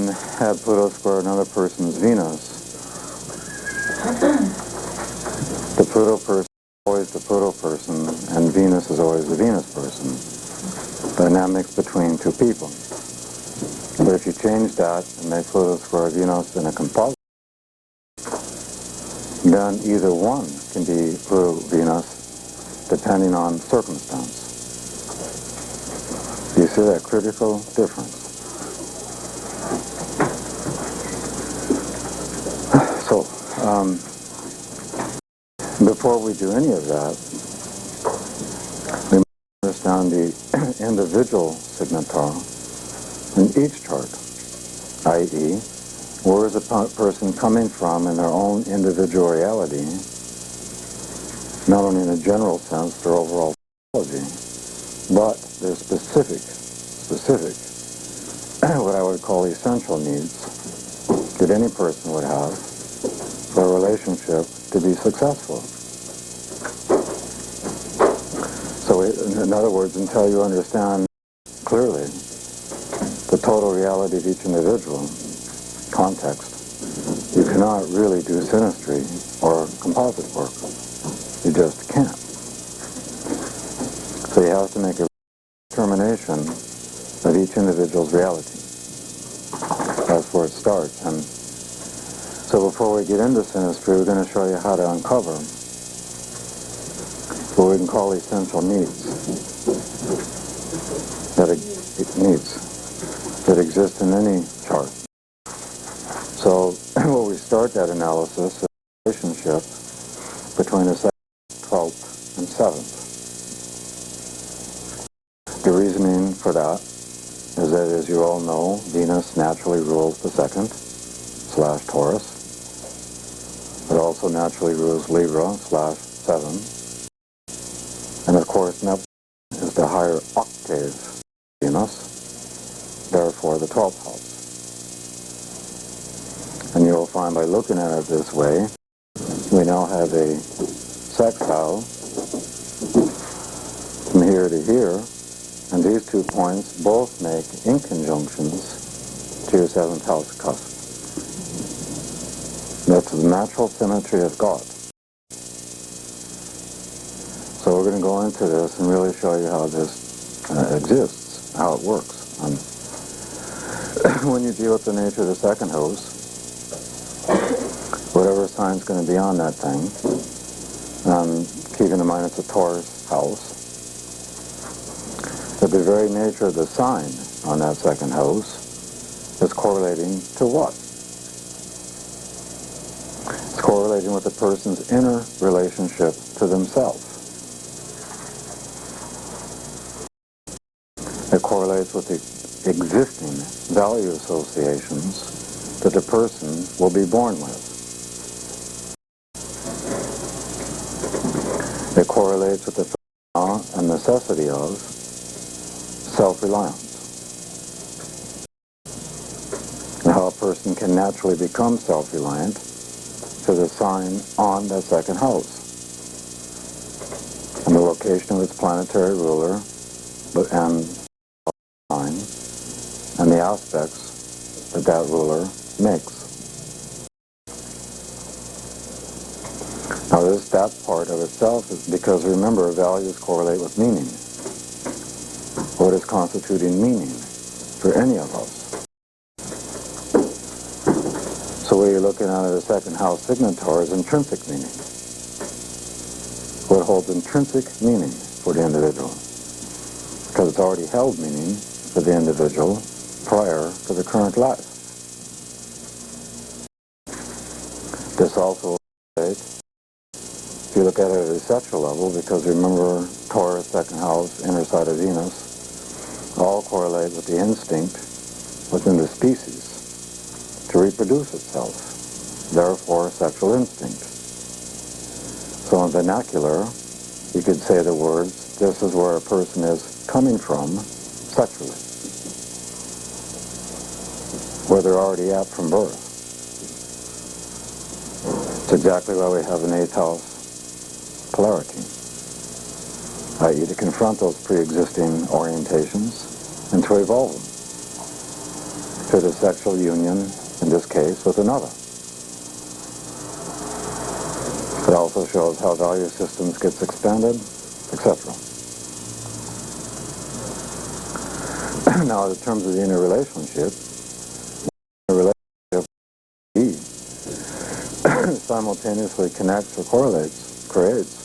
person had Pluto square another person's Venus, the Pluto person is always the Pluto person, and Venus is always the Venus person. Dynamics between two people. But if you change that and make Pluto square Venus in a composite, then either one can be Pluto Venus depending on circumstance. Do you see that critical difference? So, before we do any of that, we must understand the individual signature in each chart, i.e., where is a person coming from in their own individual reality, not only in a general sense, their overall psychology, but their specific, what I would call essential needs that any person would have for a relationship to be successful. So in other words, until you understand clearly the total reality of each individual context, you cannot really do synastry or composite work. You just can't. So you have to make a determination of each individual's reality. That's where it starts. And so before we get into synastry, we're going to show you how to uncover what we can call essential needs that exist in any chart. So when we start that analysis is the relationship between the 2nd, 12th, and 7th. The reasoning for that is that, as you all know, Venus naturally rules the 2nd/Taurus. It also naturally rules Libra/7. And of course, Neptune is the higher octave Venus, therefore the 12th house. And you'll find by looking at it this way, we now have a sextile from here to here, and these 2 points both make inconjunctions to your 7th house cusp. That's the natural symmetry of God. So we're going to go into this and really show you how this exists, how it works. And when you deal with the nature of the 2nd house, whatever sign's going to be on that thing, keeping in mind it's a Taurus house, that the very nature of the sign on that 2nd house is correlating to what? It's correlating with the person's inner relationship to themselves. It correlates with the existing value associations that the person will be born with. It correlates with the phenomena and necessity of self-reliance, and how a person can naturally become self-reliant to the sign on that 2nd house, and the location of its planetary ruler, and sign, and the aspects that that ruler makes. Now that part of itself is because, remember, values correlate with meaning. What is constituting meaning for any of us? So what you're looking at the 2nd house signature is intrinsic meaning. What holds intrinsic meaning for the individual? Because it's already held meaning for the individual prior to the current life. This also relates, if you look at it at a sexual level, because remember Taurus, 2nd house, inner side of Venus, all correlate with the instinct within the species to reproduce itself, therefore sexual instinct. So in vernacular, you could say the words, this is where a person is coming from sexually, where they're already at from birth. It's exactly why we have an 8th house polarity, i.e. to confront those pre-existing orientations and to evolve them. to the sexual union, in this case, with another. It also shows how value systems gets expanded, etc. Now, in terms of the interrelationship, E simultaneously connects or correlates, creates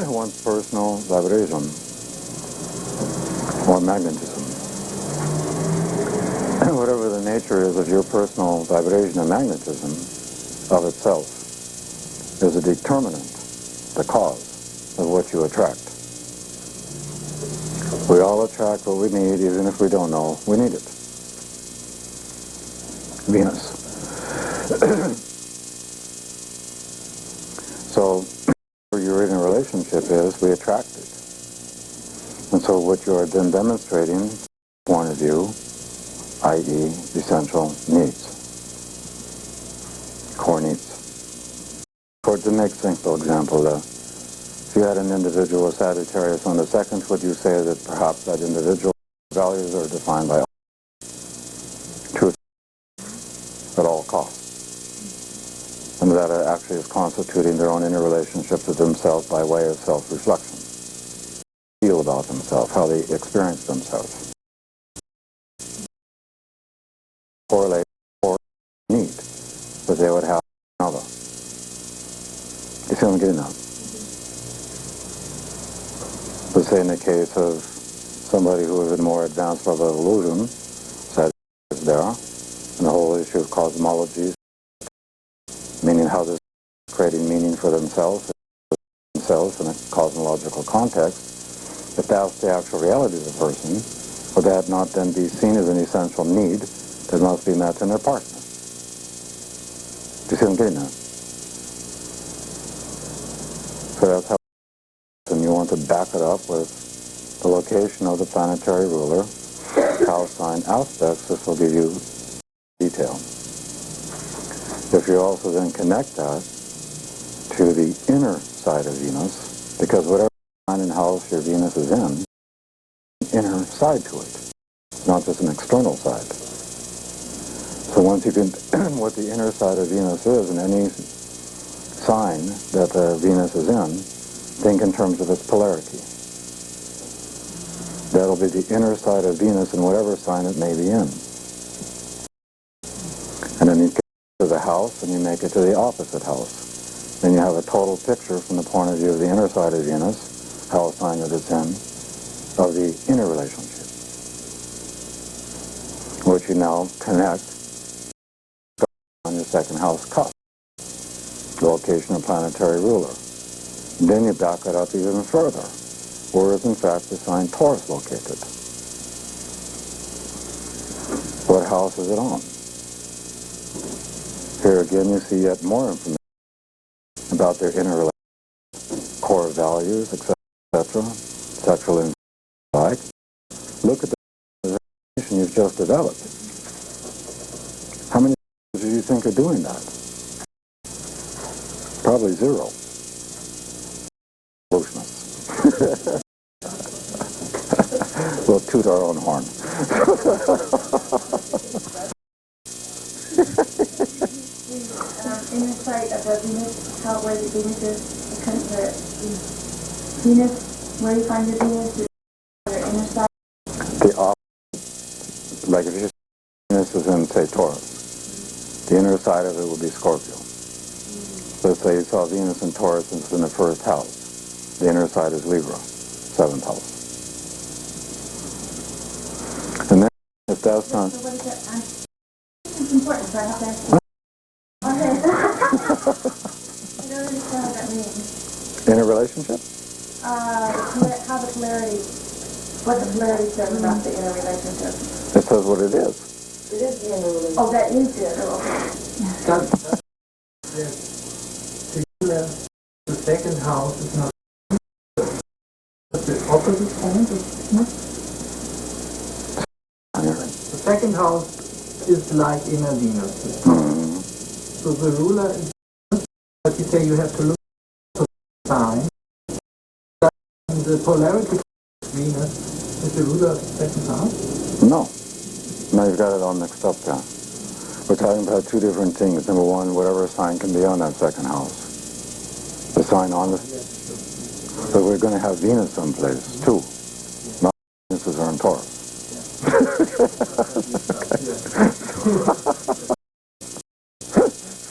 one's personal vibration or magnetism. Whatever the nature is of your personal vibration and magnetism of itself is a determinant, the cause of what you attract. We all attract what we need, even if we don't know we need it. Venus. So, where you're in a relationship is, we attract it. And so what you are then demonstrating, point of view, i.e. essential needs, core needs. For the next simple example, if you had an individual with Sagittarius on the second, would you say that perhaps that individual values are defined by truth at all costs? And that it actually is constituting their own inner relationship with themselves by way of self-reflection. Feel about themselves, how they experience themselves. Correlate or need that they would have another. You see what I'm getting at? Let's say in the case of somebody who is in a more advanced level of evolution, Sagittarius there, and the whole issue of cosmology, meaning how this is creating meaning for themselves in a cosmological context. If that's the actual reality of the person, would that not then be seen as an essential need that must be met in their partner? Do you see what I'm getting at? So that's how, and you want to back it up with the location of the planetary ruler, house sign aspects. This will give you detail. If you also then connect that to the inner side of Venus, because whatever sign and house your Venus is in, inner side to it, not just an external side. So once you can, what the inner side of Venus is in any sign that Venus is in, think in terms of its polarity. That'll be the inner side of Venus in whatever sign it may be in. And then you get to the house and you make it to the opposite house. Then you have a total picture from the point of view of the inner side of Venus, house sign that it's in, of the inner relationship, which you now connect on your second house cusp, the location of planetary ruler. And then you back it up even further. Where is in fact the sign Taurus located? What house is it on? Here again you see yet more information about their inner relationship, core values, etc., sexual and like. Look at the information you've just developed. How many do you think are doing that? Probably zero. Evolutionists. We'll toot our own horn. Inner side of the Venus, how where the Venus is, the Venus, where you find the Venus, the inner side. The opposite, like if you Venus is in, say, Taurus, the inner side of it would be Scorpio. Let's say you saw Venus in Taurus and it's in the first house. The inner side is Libra, seventh house. And then if that's not... So what is that? It's important, so I have to ask you. Okay. I don't understand what that means. In a relationship? How the polarity, what the polarity says about the inner relationship. It says what it is. It is the inner relationship. Oh, that is it. Oh, okay. The second house is not the opposite point of Venus. The second house is like inner Venus. So the ruler is Venus, but you say you have to look at the sign. The polarity of Venus is the ruler of the second house? No. Now you've got it all mixed up there. We're talking about two different things. Number one, whatever sign can be on that second house. The sign on the... But we're going to have Venus someplace, too. Not Venus are in Taurus.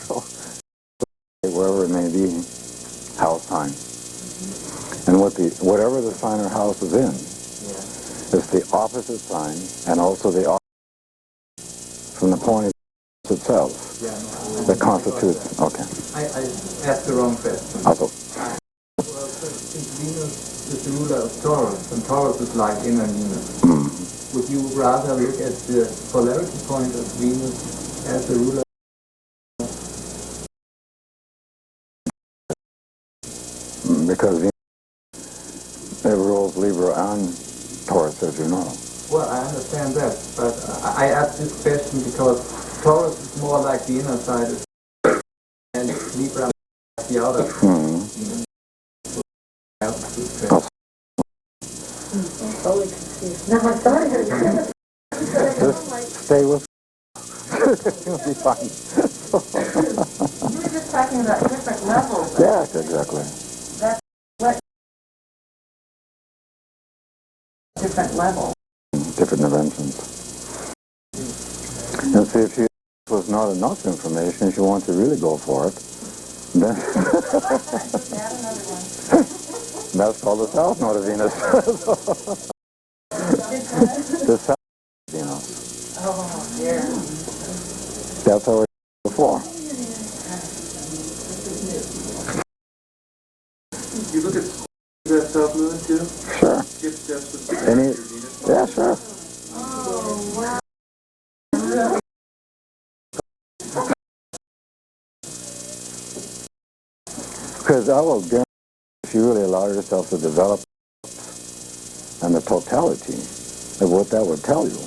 So, wherever it may be, house sign. And whatever the sign or house is in, is the opposite sign, and also the opposite from the point of view itself. That constitutes... Okay. I asked the wrong question. Also. Well, since Venus is the ruler of Taurus, and Taurus is like inner Venus, would you rather look at the polarity point of Venus as the ruler? Because Venus rules Libra and Taurus, as you know. Well, I understand that, but I asked this question because Taurus is more like the inner side, and Libra like the outer side. I'm totally confused. No, I'm sorry. Just stay with you'll be fine. You were just talking about different levels. Yeah, exactly. That's what different level. Different dimensions. And see, if you was not enough information, if you want to really go for it, then Add another one. that's called the South Node of Venus. The South Venus. Oh, dear. That's how it was before. You look at that South Moon too? Sure. Skip steps with Any? Venus. Yeah, sure. Oh, wow. Because I will guarantee if you really allow yourself to develop and the totality of what that would tell you,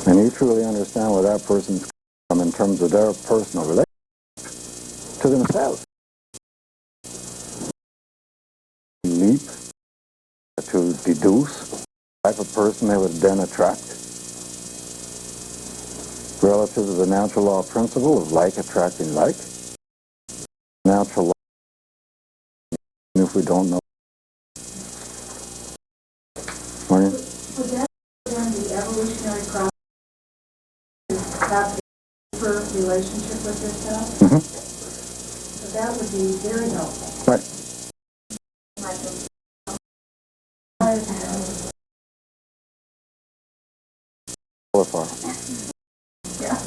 and you truly understand where that person's from in terms of their personal relationship to themselves. Leap to deduce the type of person they would then attract relative to the natural law principle of like attracting like. Natural law, if we don't know. Morning. Would that then the evolutionary process have a deeper relationship with yourself? Mm-hmm. So that would be very helpful. Right. So far. Yeah.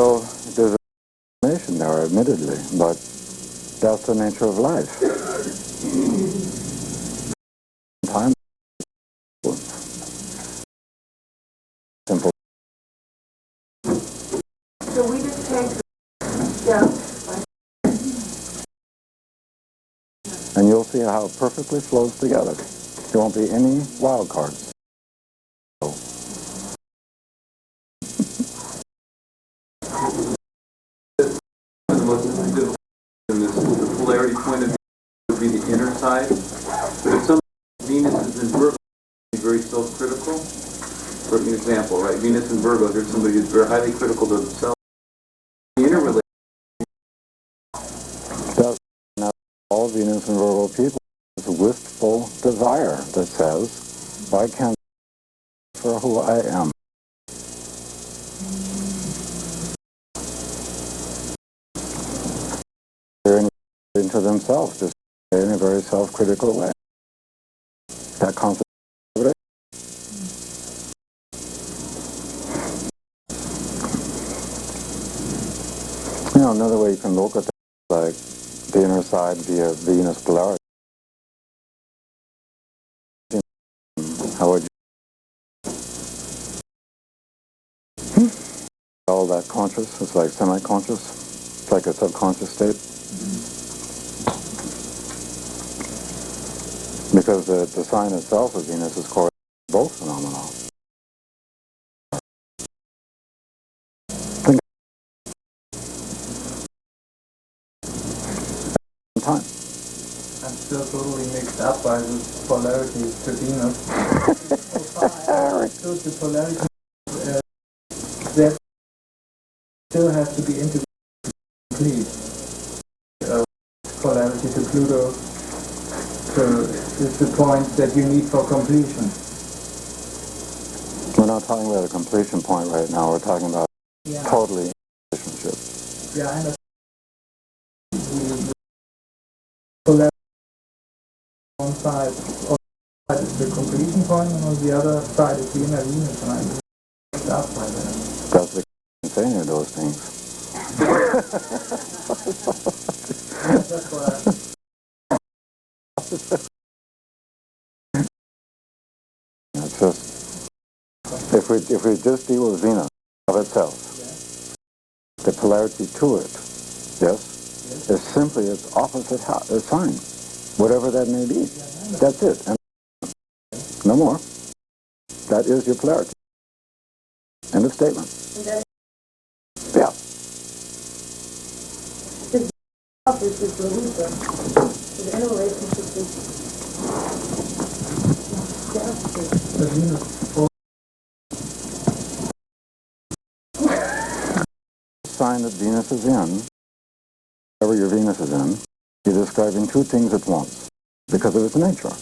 So there's information there, admittedly, but that's the nature of life. Time. Simple. So we just take the steps. And you'll see how it perfectly flows together. There won't be any wild cards. The most difficult in this, the polarity point of view would be the inner side. But if some Venus is in Virgo, be very self-critical. For an example, right? Venus in Virgo, there's somebody who's very highly critical to themselves. The inner relationship. That's not all Venus and Virgo people. It's a wistful desire that says, why can't I for who I am? They're into themselves, just in a very self-critical way. That concept of it. You know, another way you can look at it, like the inner side via Venus polarity. How would you all that conscious? It's like semi-conscious. It's like a subconscious state. Because the sign itself of Venus is correlated to both phenomena. Think time. I'm still totally mixed up by the polarity to Venus. So the polarity that still has to be integrated complete. Polarity to Pluto is the point that you need for completion. We're not talking about a completion point right now. We're talking about totally relationship. Yeah, I understand. Polarity on one side is the completion point, and on the other side is the inner Venus, and I'm mixed up by that. That's the say any of those things. That's what It's just if we just deal with Venus of itself, the polarity to it, is simply its opposite sign, whatever that may be. That's it, and no more. That is your polarity. End of statement. Yeah. This is the Libra. So the inner relationship is the Venus. Sign that Venus is in, whatever your Venus is in, you're describing two things at once because of its nature,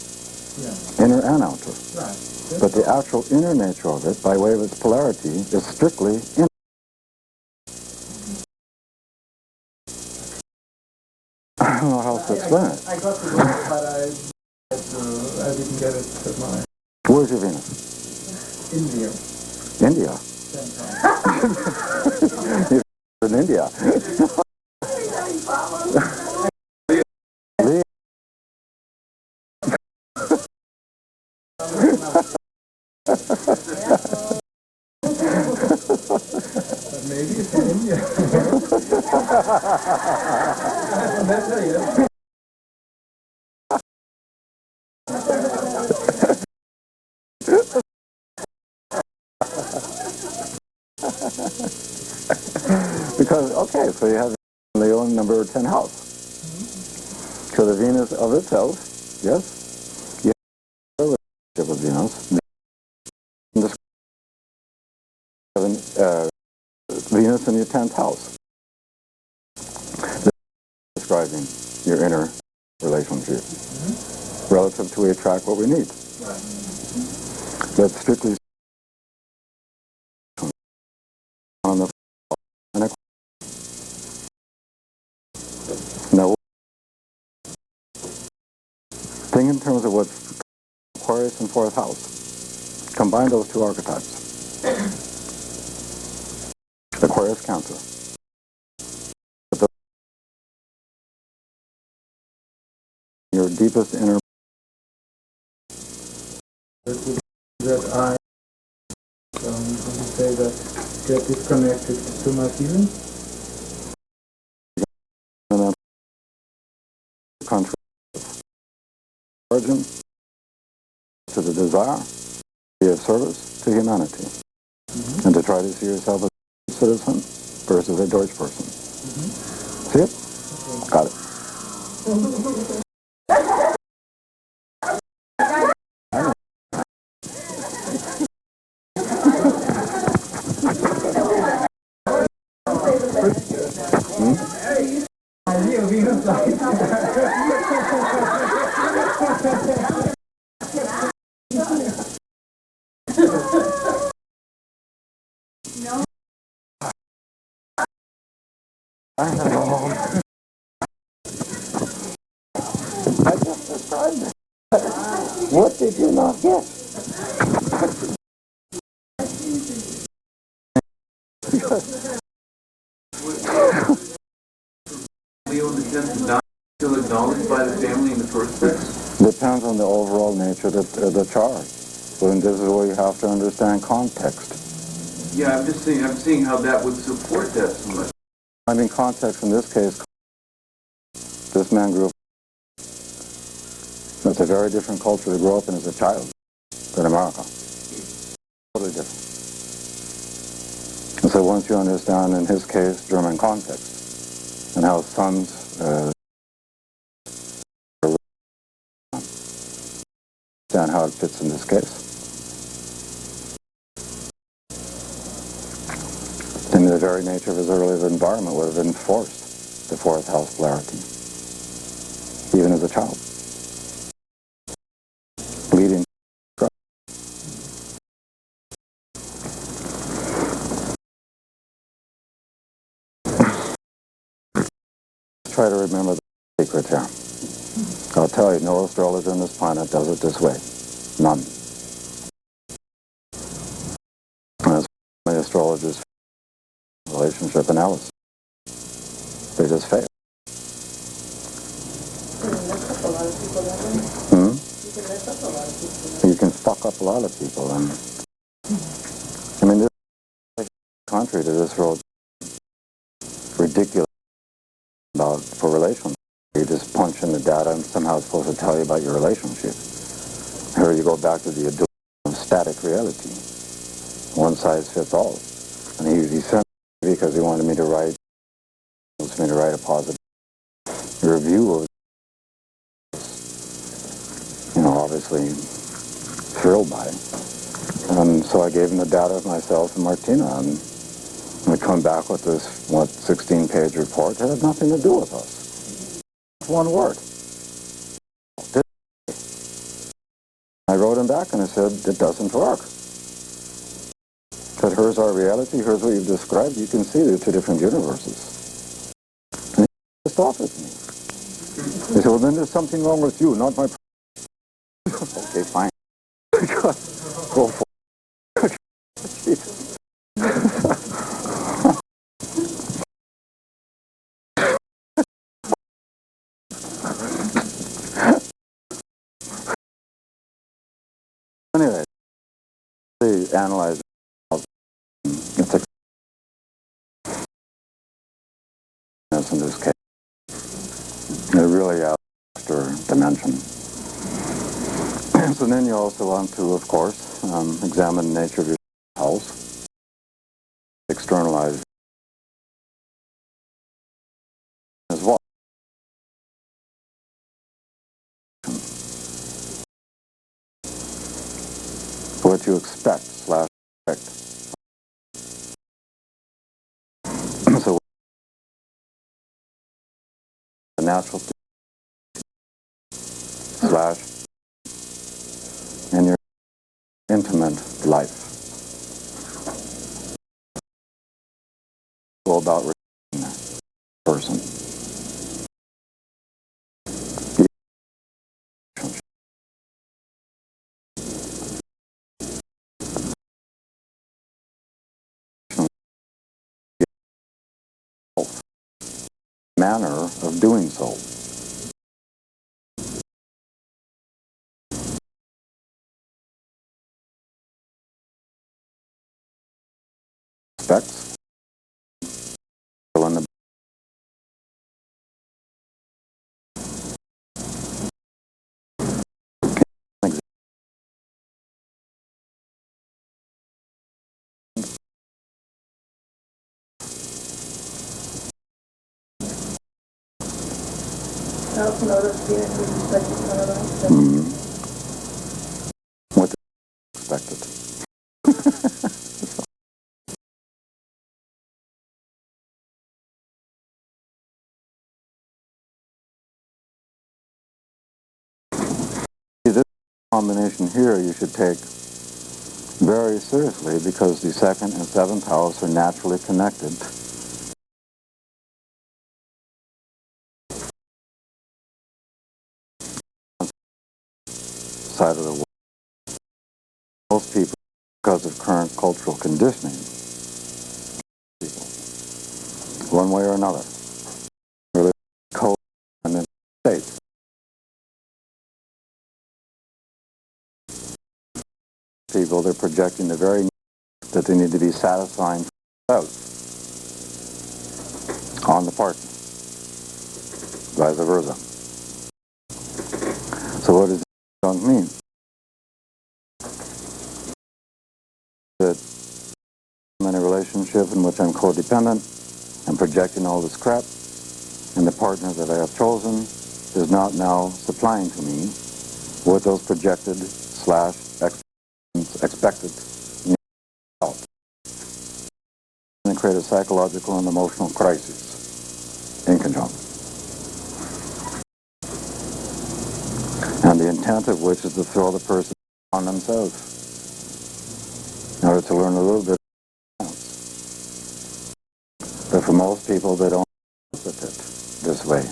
inner and outer. Right. But the actual inner nature of it, by way of its polarity, is strictly inner. I don't know how else to explain it. I got the word, but I didn't get it at my Where's your Venus? India. India. You're in India. But maybe it's in India. That's right, yeah. Because, okay, so you have Leo in number 10 house. So the Venus of itself, yes, you have a relationship with Venus. Venus in your 10th house. Describing your inner relationship relative to we attract what we need. That's strictly on the no. Think in terms of what's Aquarius and 4th house. Combine those two archetypes. Aquarius Cancer. Your deepest inner. That I say that get disconnected to my feelings. Country origin to the desire to be of service to humanity and to try to see yourself as a citizen versus a Deutsch person. See it? Got it. I know. I just described it. What did you not get? Leo in the 10th is not still acknowledged by the family in the first place? Depends on the overall nature of the chart. So this is where you have to understand context. Yeah, I'm seeing how that would support that so much. I mean, context in this case, this man grew up. It's a very different culture to grow up in as a child than America. Totally different. And so once you understand, in his case, German context, and how sons how it fits in this case. And the very nature of his earlier environment would have enforced the fourth house polarity, even as a child. Leading try to remember the secret here. I'll tell you, no astrologer on this planet does it this way. None. And that's why astrologers relationship analysis. They just fail. You can fuck up a lot of people. And I mean, this is contrary to this real ridiculous about for relationships. You just punch in the data and somehow it's supposed to tell you about your relationship. Here you go back to the illusion of static reality. One size fits all. And he sent me because he wanted me to write a positive review of, obviously thrilled by it. And so I gave him the data of myself and Martina, and we come back with this, 16-page report. It had nothing to do with us. One word. I wrote him back and I said, it doesn't work. I said, here's our reality, here's what you've described. You can see there are two different universes. And he pissed off at me. He said, well, then there's something wrong with you, not my... Okay, fine. Go for it. Anyway, they analyze it's in this case. It really adds extra dimension. So then you also want to, of course, examine the nature of your house, externalize as well. What you expect / expect. So the natural / in your intimate life. Go about relating person. Manner of doing so. Specs. I also noticed here with respect to paradise. What is expected? This combination here you should take very seriously because the second and seventh house are naturally connected. Side of the world. Most people, because of current cultural conditioning, people, one way or another, really code and then state. People, they're projecting the very need that they need to be satisfying out on the partner, vice versa. So what does this mean? That I'm in a relationship in which I'm codependent, I'm projecting all this crap, and the partner that I have chosen is not now supplying to me with those projected expected result, and create a psychological and emotional crisis in conjunction. And the intent of which is to throw the person on themselves in order to learn a little bit of science. But for most people, they don't look at it this way.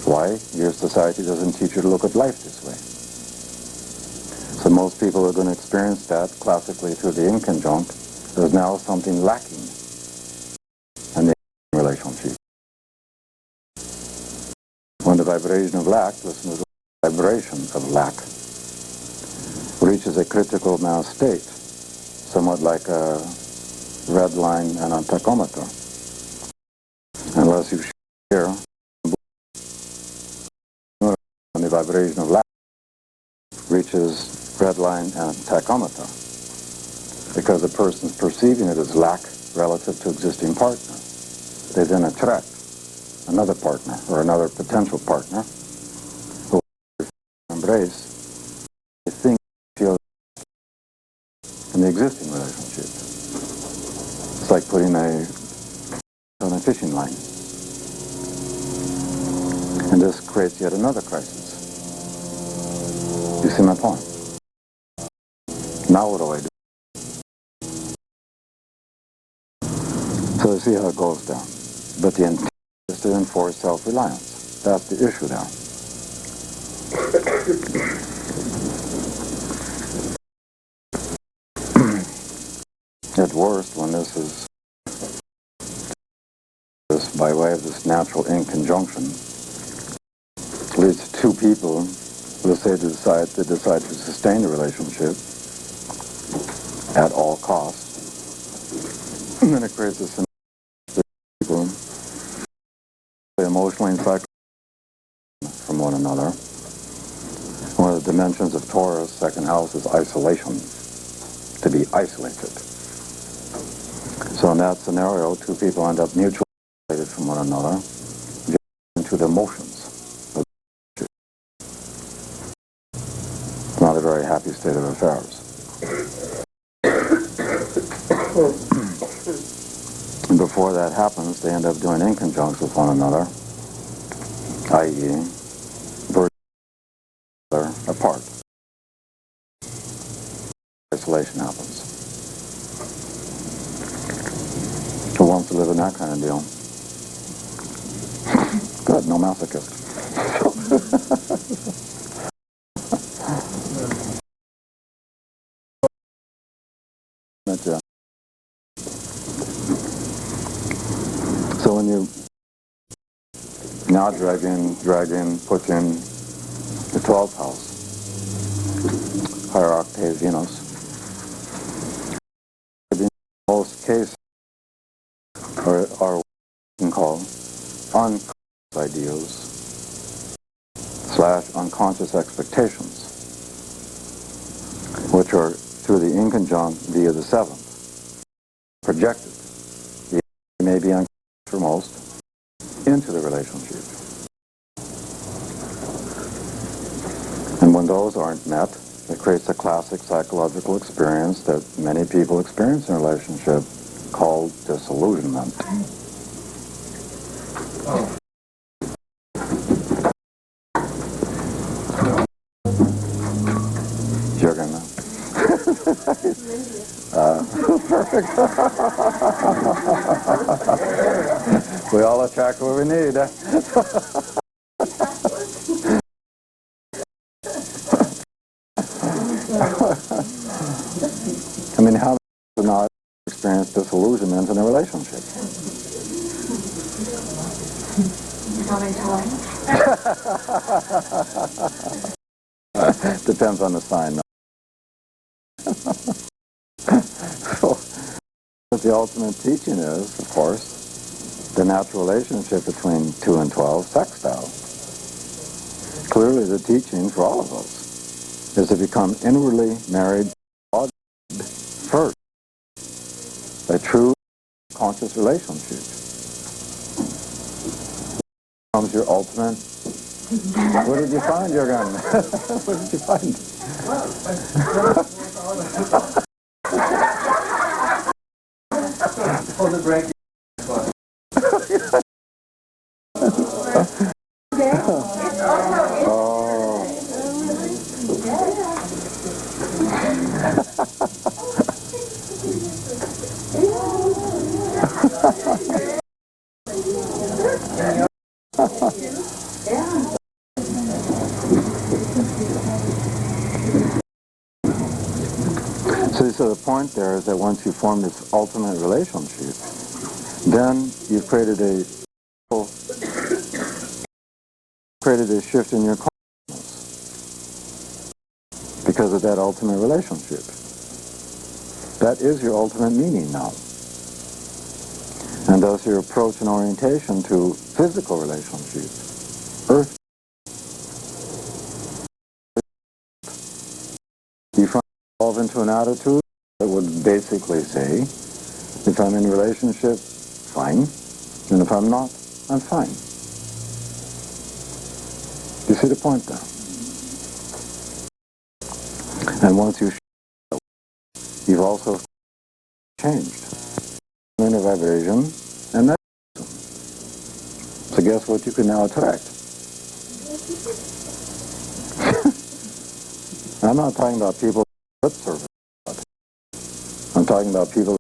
Why? Your society doesn't teach you to look at life this way. So most people are going to experience that classically through the inconjunct. There's now something lacking in the relationship. When the vibration of lack, listen to the vibration of lack, reaches a critical mass state, somewhat like a red line and a tachometer. Unless you share when the vibration of lack reaches red line and tachometer, because the person's perceiving it as lack relative to existing partner. They then attract another partner or another potential partner who will embrace the thing feel in the existing relationship. It's like putting on a fishing line. And this creates yet another crisis. You see my point? Now what do I do? So you see how it goes down. But the intent is to enforce self-reliance. That's the issue now. At worst, when this is by way of this natural inconjunction, leads to two people, let's say, they decide to sustain the relationship at all costs, and then it creates a scenario where people emotionally and psychologically from one another. One of the dimensions of Taurus, second house, is isolation, to be isolated. So in that scenario, two people end up mutually isolated from one another, into the emotions. It's not a very happy state of affairs. And before that happens, they end up doing inconjuncts with one another, i.e., apart. Isolation happens. Who wants to live in that kind of deal? Good, no masochist. So when you now drag in, put in the 12th house, higher octave Venus, in most cases are what we can call unconscious ideals / unconscious expectations, which are through the inconjunct via the 7th, projected, may be unconscious for most, into the relationship. And when those aren't met, it creates a classic psychological experience that many people experience in a relationship called disillusionment. Jürgen. Perfect. We all attract what we need. I mean, how do not experience disillusionment in a relationship? How many times? Depends on the sign. So, what the ultimate teaching is, of course, the natural relationship between 2 and 12, sextile. Clearly the teaching for all of us is to become inwardly married to God first. A true conscious relationship becomes your ultimate. What did you find, Jürgen? What did you find? For the break. So the point there is that once you form this ultimate relationship, then you've created a shift in your consciousness because of that ultimate relationship. That is your ultimate meaning now. And thus your approach and orientation to physical relationships, earth, you evolve into an attitude that would basically say, if I'm in a relationship, fine, and if I'm not, I'm fine. You see the point there? And once you've also changed in a vibration, and that. So guess what you can now attract? I'm not talking about people lip service. I'm talking about people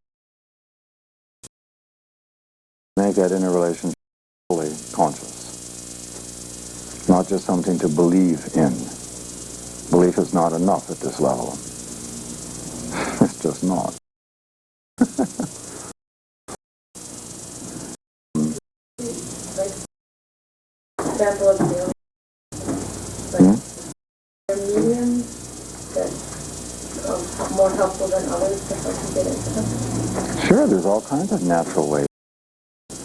who make that inner relationship fully conscious. Not just something to believe in. Belief is not enough at this level. It's just not. Example of the mediums that are more helpful than others to help you get into them? Sure, there's all kinds of natural ways.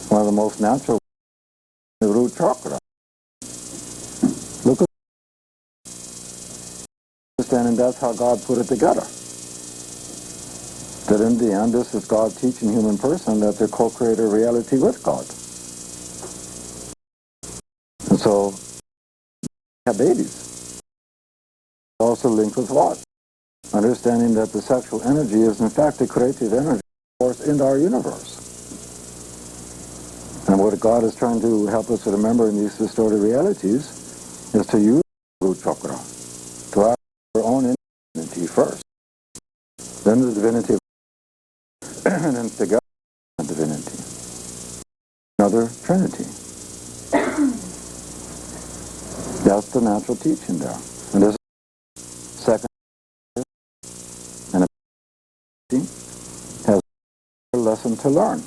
One of the most natural is the root chakra. Look at understanding that's how God put it together. That in the end, this is God teaching human person that they're co-creator reality with God. And so, have babies. Also linked with what? Understanding that the sexual energy is in fact a creative energy force in our universe. And what God is trying to help us to remember in these distorted realities is to use the root chakra to act our own divinity first. Then the divinity, and then together the divinity. Another Trinity. That's the natural teaching there. And this second and a has a lesson to learn.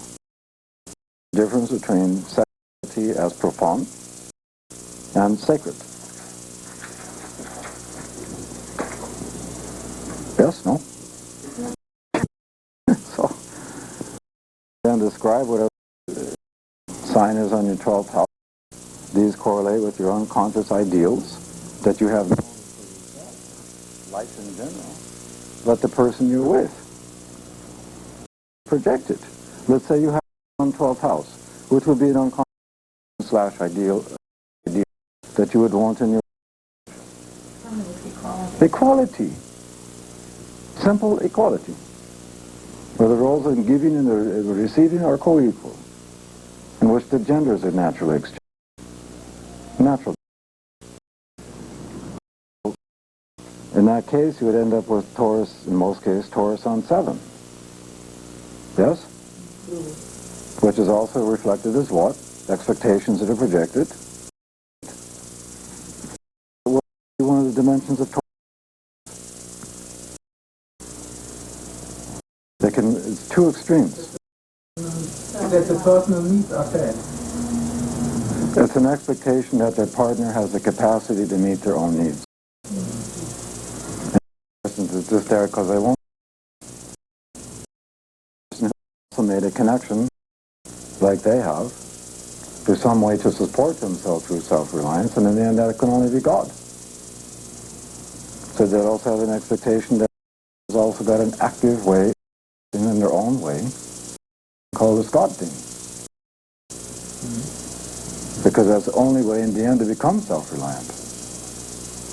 The difference between sexuality as profound and sacred. Yes, no? So, then describe whatever sign is on your 12th house. These correlate with your unconscious ideals that you have known for yourself, life in general, but the person you're with. Project it. Let's say you have one 12th house, which would be an unconscious / ideal that you would want in your equality. Simple equality. Where the roles in giving and the receiving are co-equal, in which the genders are naturally exchanged. Natural. In that case, you would end up with Taurus, in most cases, Taurus on 7. Yes? Which is also reflected as what? Expectations that are projected. What is one of the dimensions of Taurus? It's two extremes. That the personal needs are fed. It's an expectation that their partner has the capacity to meet their own needs. And it's just there because they won't. The person also made a connection, like they have, to some way to support themselves through self-reliance, and in the end that can only be God. So they also have an expectation that there's also got an active way, in their own way, called this God thing. Because that's the only way in the end to become self-reliant.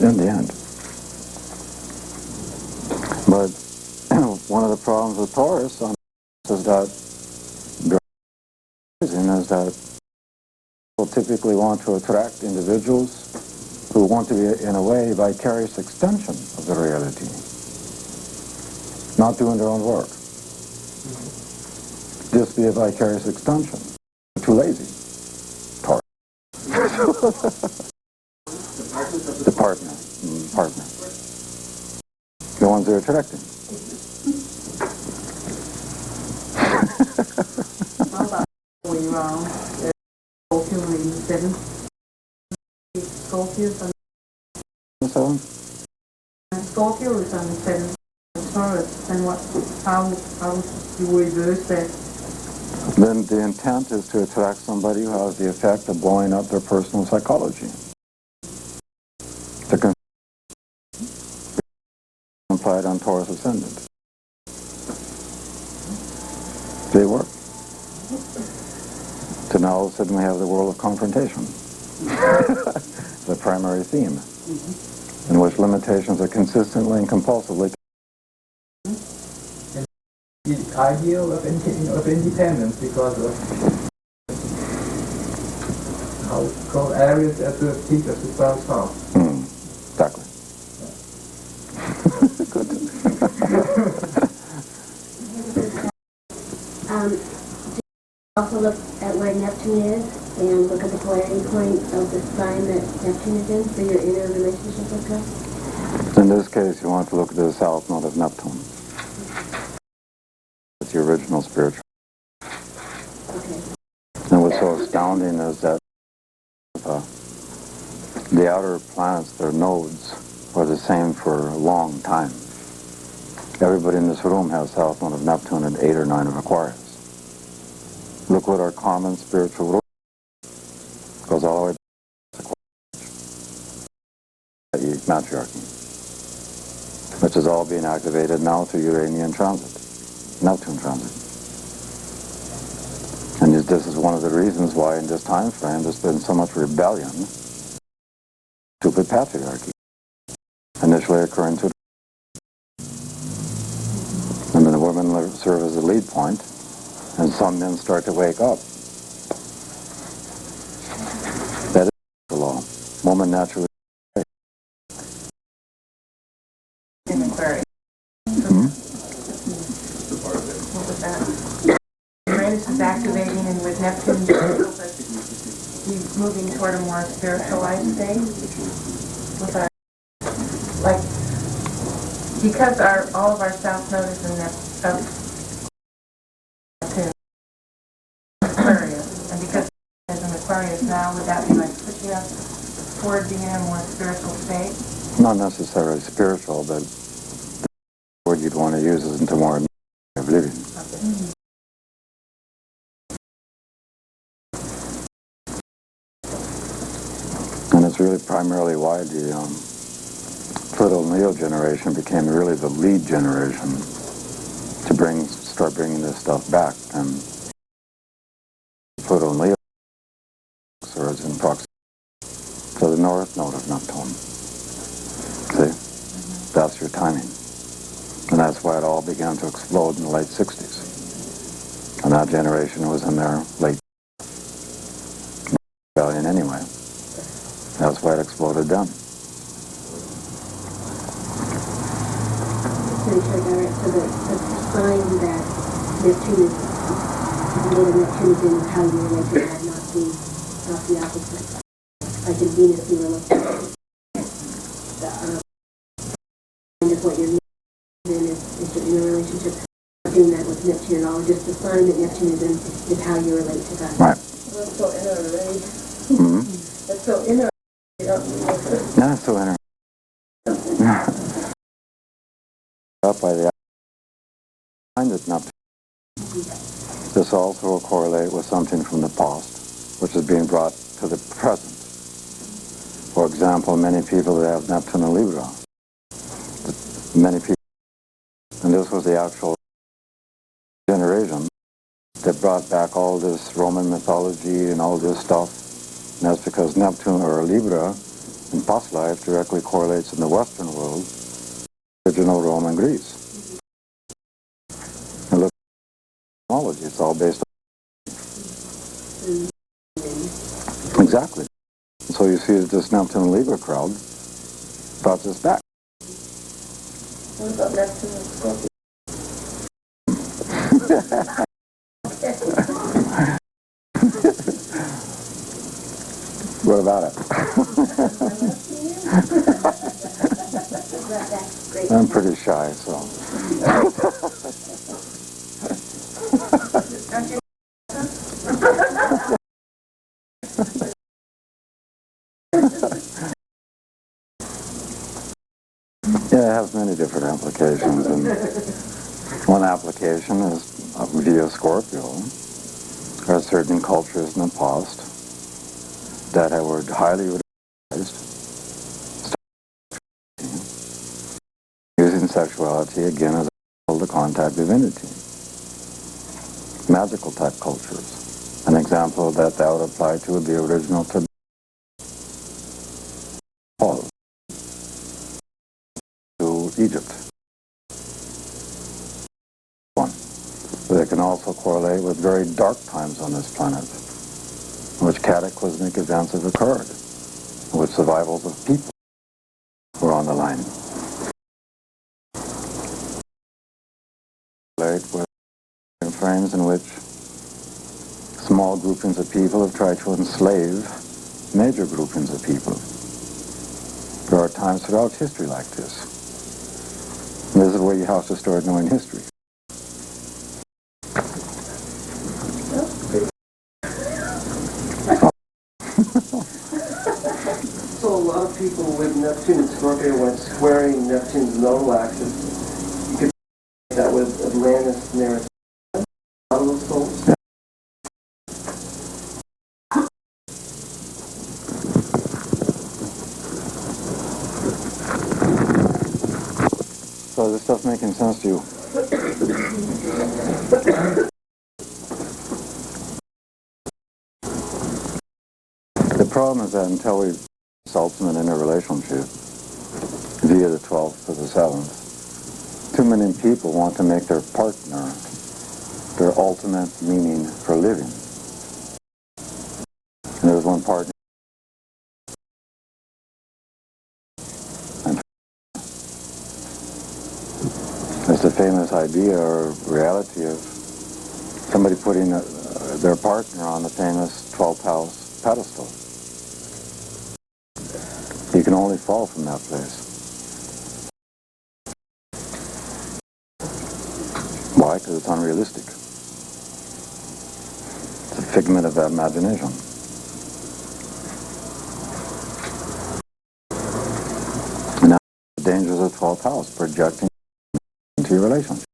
In the end. But one of the problems with Taurus is that people typically want to attract individuals who want to be, in a way, vicarious extension of the reality, not doing their own work. Just be a vicarious extension. Too lazy. Taurus. The partner. Partner. The ones they're attracting. How about going wrong? Scorpio in the 7th. Scorpio is on The 7th? Scorpio is on the 7th. Taurus. And how you reverse that? Then the intent is to attract somebody who has the effect of blowing up their personal psychology. The implied on Taurus ascendant. They work. So now all of a sudden we have the world of confrontation. The primary theme, in which limitations are consistently and compulsively. The ideal of independence because of how it's called Aries at the peak of the 12th house. Exactly. Good. Do you also look at where Neptune is and look at the polarity point of the sign that Neptune is in for your inner relationship with God? In this case, you want to look at the south node of Neptune. It's the original spiritual. Okay. And what's so astounding is that the outer planets, their nodes, are the same for a long time. Everybody in this room has south node of Neptune and 8 or 9 of Aquarius. Look what our common spiritual rule goes all the way back to the matriarchy, which is all being activated now through Uranian transit, Neptune transit. And this is one of the reasons why in this time frame there's been so much rebellion, stupid patriarchy, initially occurring to and then the women serve as a lead point, and some men start to wake up. That is the law. Woman naturally. In Aquarius. Hmm? What was that? Uranus is activating, and with Neptune, he's moving toward a more spiritualized state. With our, like, because all of our south node is in Neptune, Aquarius, and because it's in Aquarius now, would that be like pushing us toward being in a more spiritual state? Not necessarily spiritual, but the word you'd want to use is into more of living. Okay. And it's really primarily why the Pluto Leo generation became really the lead generation to start bringing this stuff back. And Pluto and Leo is in proximity to the north node of Neptune. See? That's your timing. And that's why it all began to explode in the late 60s. And that generation was in their late rebellion anyway. That's why it exploded then. Pretty sure, Garrett, so the sign that Neptune is, the Neptune is in how you relate to God, not the opposite. Like in Venus, you were looking at of what you're in is your inner relationship. Not doing that with Neptune at all. Just the sign that Neptune is in is how you relate to God. Right. That's so inner, right? Mm-hmm. That's so inner. Yeah, it's so interesting. Up by the find it Neptune. This also will correlate with something from the past, which is being brought to the present. For example, many people that have Neptune and Libra, many people, and this was the actual generation that brought back all this Roman mythology and all this stuff. And that's because Neptune or Libra in past life directly correlates in the Western world with original Rome and Greece. technology. It's all based on... Exactly. So you see that this Neptune and Libra crowd brought this back. What about Neptune and Scorpio? What about it? I'm pretty shy, so... Yeah, it has many different applications, and one application is via Scorpio. There are certain cultures in the past that were highly utilized, using sexuality again as a tool to contact divinity. Magical type cultures. An example of that would apply to the original Tibet. To Egypt. One. But it can also correlate with very dark times on this planet, in which cataclysmic events have occurred, in which survivals of people were on the line. Correlate with frames in which small groupings of people have tried to enslave major groupings of people. There are times throughout history like this. And this is where you have to start knowing history. So a lot of people with Neptune and Scorpio, when it's squaring Neptune's nodal axis, you could say that with Atlantis and there, a lot of those souls. So is this stuff making sense to you? The problem is that until we ultimate in a relationship via the 12th to the 7th, too many people want to make their partner their ultimate meaning for living. And there's one partner. It's a famous idea or reality of somebody putting their partner on the famous 12th house pedestal. You can only fall from that place. Why? Because it's unrealistic. It's a figment of that imagination. And now the dangers of the 12th house, projecting into your relationship.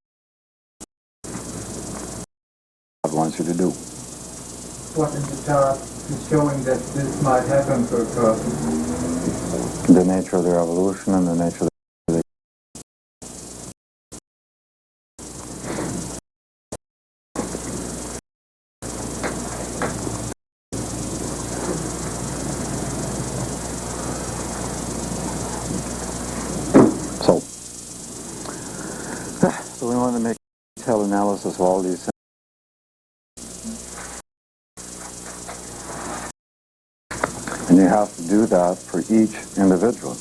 God wants you to do. What in the chart is showing that this might happen to a person? The nature of their evolution and the nature of their... So we want to make a detailed analysis of all these things. And you have to do that for each individual.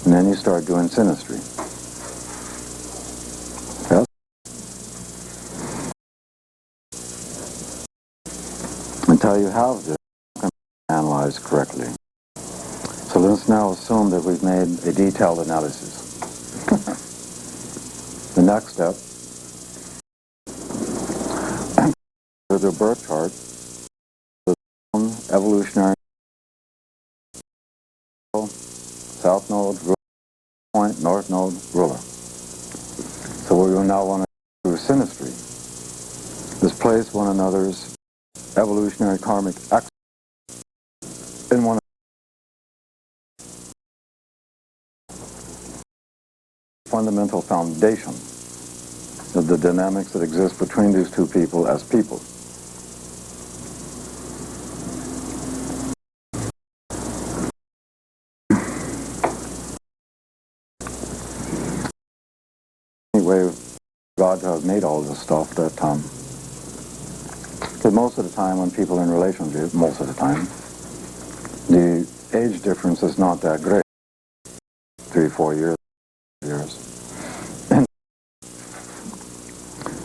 And then you start doing synastry. Yes? Until you have this analyzed correctly. So let's now assume that we've made a detailed analysis. The next step is a birth chart, the evolutionary south node, ruler point, north node, ruler. So we will now want to do synastry. Is place one another's evolutionary karmic axis in one fundamental foundation of the dynamics that exist between these two people as people. Way of God to have made all this stuff that, because most of the time when people are in relationship, most of the time, the age difference is not that great. 3, 4 years.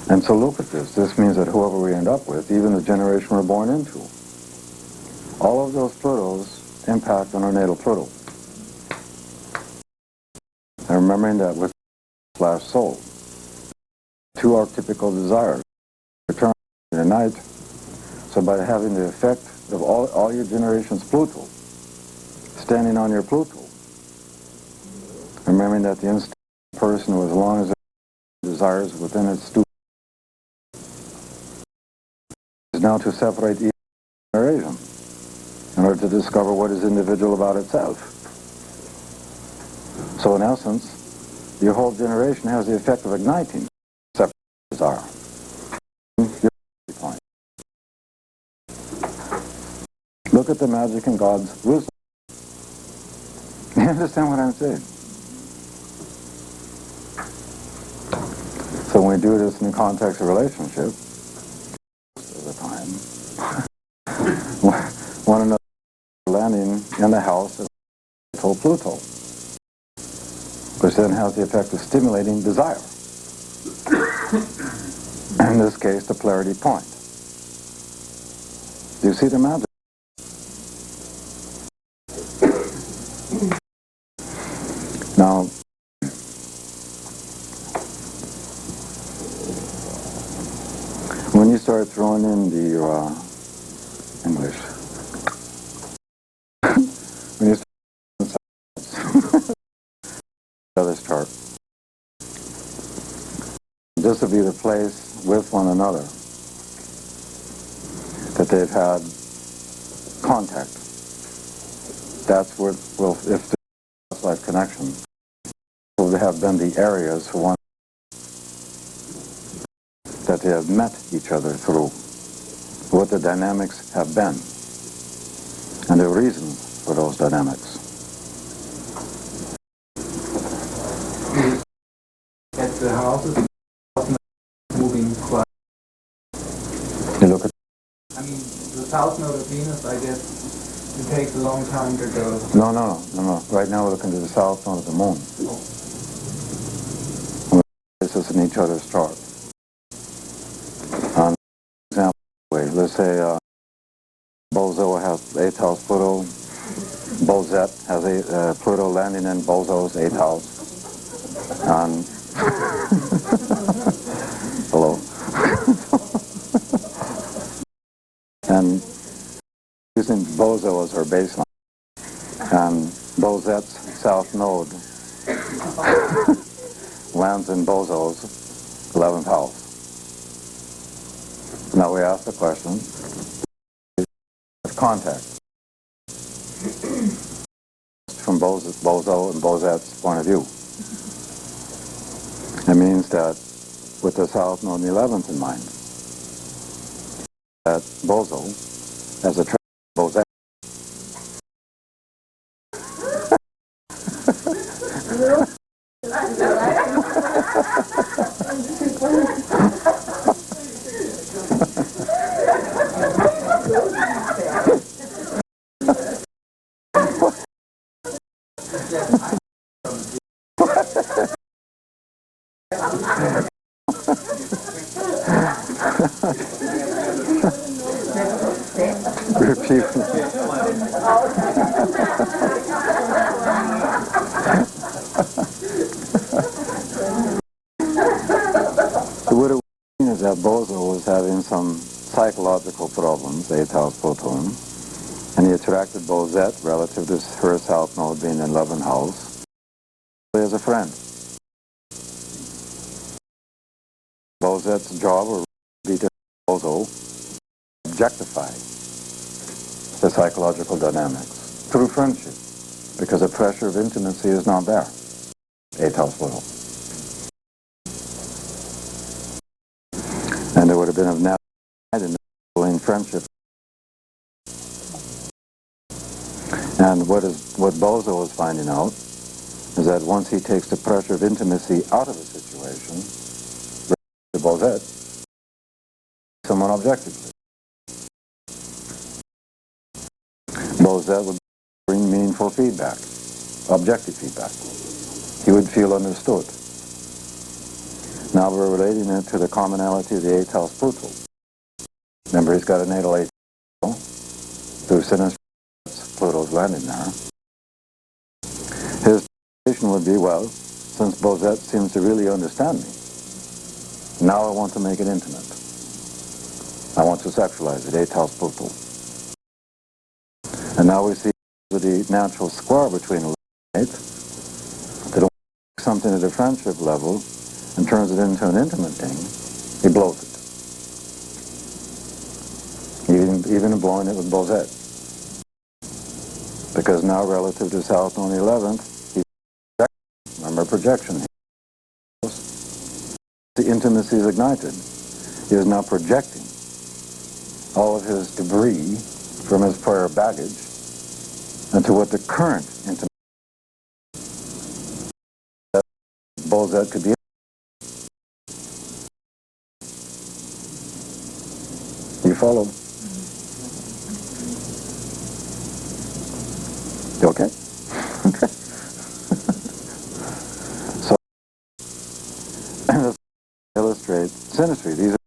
And so look at this. This means that whoever we end up with, even the generation we're born into, all of those Plutos impact on our natal Pluto. And remembering that with /soul, 2 archetypical desires, return in the night. So by having the effect of all your generation's Pluto, standing on your Pluto, remembering that the instant person, as long as it desires within its stupid, is now to separate each generation in order to discover what is individual about itself. So in essence, your whole generation has the effect of igniting separate desire. Your point. Look at the magic in God's wisdom. You understand what I'm saying? So when we do this in the context of relationship, most of the time, one another landing in the house of Pluto, which then has the effect of stimulating desire. In this case, the polarity point. Do you see the magic? Now, when you start throwing in the English, when you start this chart, this will be the place with one another that they've had contact. That's where, well, if the life connection will have been the areas for one that they have met each other through, what the dynamics have been, and the reasons for those dynamics. At the houses, moving quite. You look at, I mean, the south node of Venus, I guess, it takes a long time to go. no. Right now we're looking to the south node of the moon. This is in each other's chart. For example, let's say Bozo has 8th house Pluto. Bozet has Pluto landing in Bozo's 8th house. And hello. And using Bozo as her baseline. And Bozet's south node lands in Bozo's 11th house. Now we ask the question, contact from Bozo and Bozet's point of view. It means that with the south node and the 11th in mind, that Bozo has a Bozet. Repeat. So what it means is that Bozo was having some psychological problems, 8th house Pluto, and he attracted Bozet relative to her south node being in 11th house as a friend. Bozet's job would be to Bozo objectify the psychological dynamics through friendship, because the pressure of intimacy is not there. 8th house Pluto. And there would have been a natural in friendship. And what Bozo is finding out is that once he takes the pressure of intimacy out of a situation, to Bozet, someone objectively. Bozet would bring meaningful feedback, objective feedback. He would feel understood. Now we're relating it to the commonality of the 8th house Pluto. Remember, he's got a natal 8th house. Through sinister Pluto's landing there. His position would be, well, since Bozet seems to really understand me, now I want to make it intimate. I want to sexualize it, 8th house Pluto. And now we see the natural square between 11 and 8 that will make something at a friendship level and turns it into an intimate thing. He blows it. Even blowing it with Bozet. Because now relative to South on the 11th, he's projecting. Remember projection. The intimacy is ignited. He is now projecting all of his debris from his prior baggage into what the current intimacy that Bozet could be. You follow? You okay? Okay. So, let's illustrate synastry. These are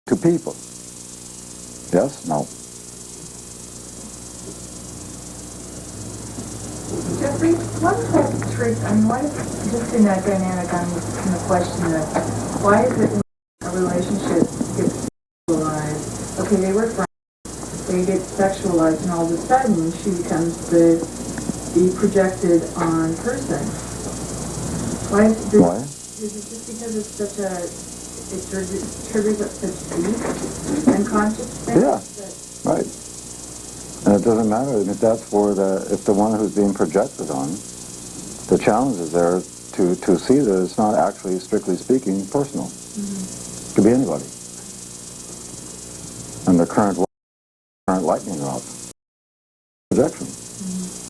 two people. Yes? No? Jeffrey, what is that trait, I mean, why is, just in that dynamic, I'm in the question of, why is it when a relationship gets sexualized, okay, they were friends, they get sexualized, and all of a sudden, she becomes the projected on person. Why is this? Why? Is it just because it's such a, it triggers up such deep unconscious things? Yeah, right. And it doesn't matter if that's for if the one who's being projected on, the challenge is there to see that it's not actually, strictly speaking, personal. Mm-hmm. It could be anybody. And the current lightning rod, projection. Mm-hmm.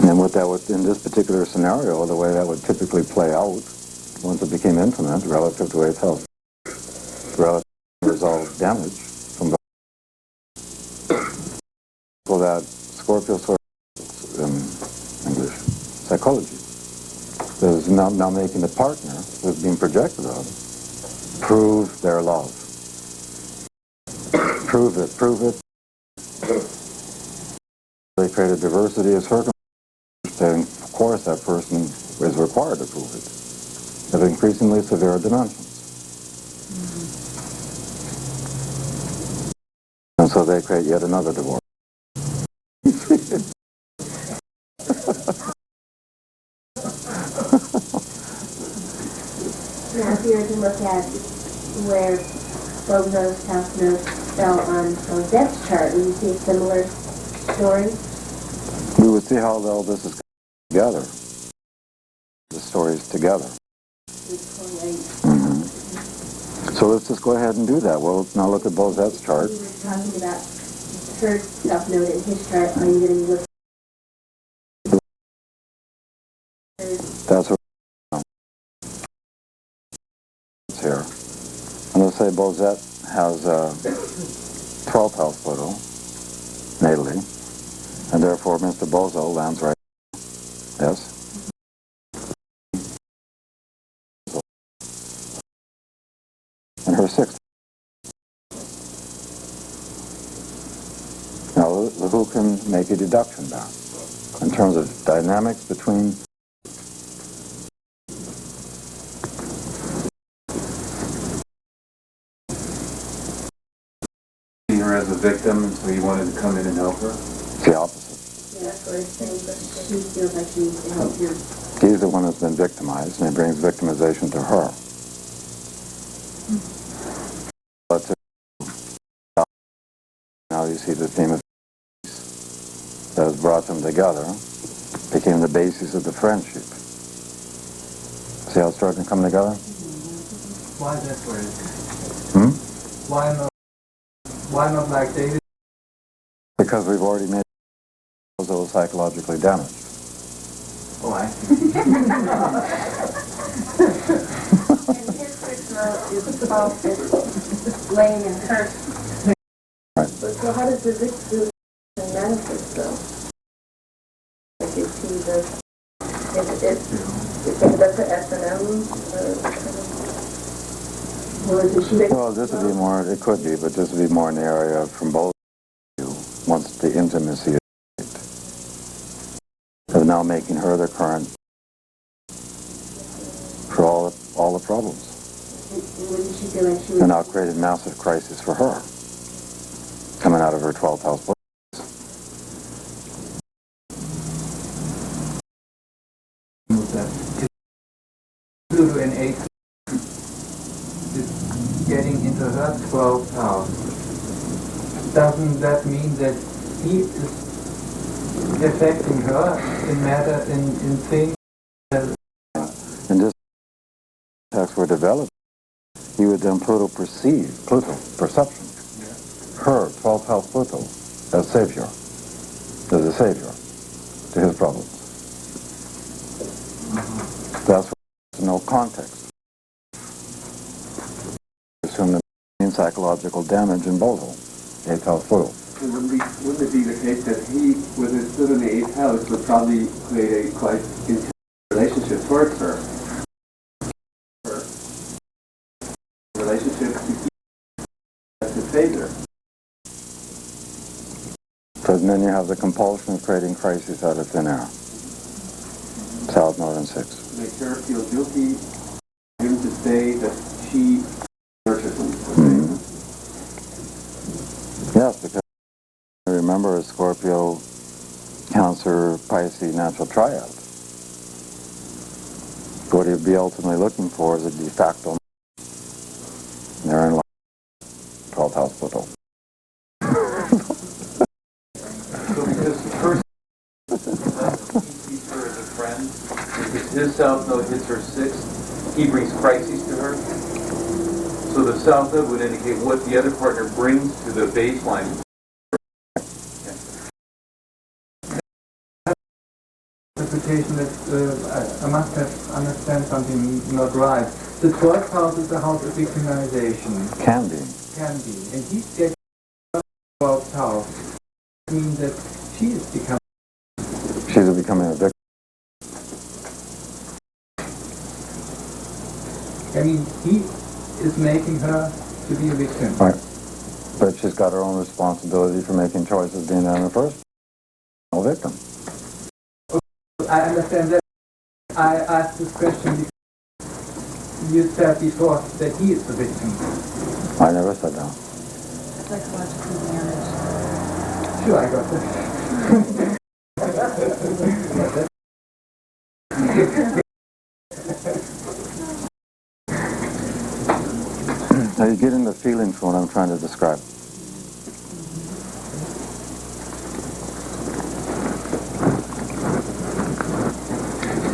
And what that would, in this particular scenario, the way that would typically play out once it became intimate relative to 8th house, relative to resolved damage from so that Scorpio sort of in English psychology is now making the partner who's being projected on prove their love. Prove it. They create a diversity of circumstances, and of course that person is required to prove it, of increasingly severe dimensions. And so they create yet another divorce. Now, if you were to look at where Bozo's house notes fell on Bozet's chart, would you see a similar story? We would see how all this is together. The stories together. Mm-hmm. So let's just go ahead and do that. Well, now look at Bozet's chart. We were talking about her self note in his chart. Are you going to look? That's what it's here. And let's say Bozet has 12th house Pluto, natally, and therefore Mr. Bozo lands right. Yes? And her 6th. Now, who can make a deduction there in terms of dynamics between her as a victim, and so he wanted to come in and help her? the opposite? Yeah, that's what I'm saying, but she feels like she needs to help him. He's the one that's been victimized, and he brings victimization to her. But now you see the theme of peace that has brought them together, became the basis of the friendship. See how it's starting to come together? Why that way? Why not like David? Because we've already made those psychologically damaged. Oh, I see. And his 6th node is 12, it's laying in her. But so how does the victim manifest though? Like if he does, if that's an S&M, or is it she? Well, this would be more, it could be, but this would be more in the area from both of you, once the intimacy is of now making her the current for all the problems. Wouldn't she feel like she And was... now created massive crisis for her, coming out of her 12th house book. Pluto in 8th is getting into her 12th house. Doesn't that mean that he is affecting her in matter, in things? And this texts were developed, he would then Pluto, perception, her 12th house Pluto, as savior, as a savior to his problems. That's why there's no context. Assume the main psychological damage in Bozo, 8th house Pluto. Wouldn't it be the case that he, with his Pluto in the 8th house, would probably create a quite intense relationship towards her? Relationship to keep as a savior. Because then you have the compulsion of creating crises out of thin air. South, North, and 6. Make her feel guilty, him to say that she nurtured him. Yes, because remember a Scorpio, Cancer, Pisces natural triad. What he'd be ultimately looking for is a de facto. Therein lies 12th house Pluto. So because first, he sees her as a friend, because his south node hits her 6th, he brings crises to her. So the south node would indicate what the other partner brings to the baseline. Interpretation that I must have understand something not right. The 12th house is the house of victimization. Can be. Can be. And he's getting 12th house. It means that she is becoming. She's becoming a victim. I mean, he is making her to be a victim. Right. But she's got her own responsibility for making choices being there in the first. No victim. I understand that. I asked this question because you said before that he is the victim. I never said that. Psychological damage. Sure, I got that. Now you're getting the feeling for what I'm trying to describe.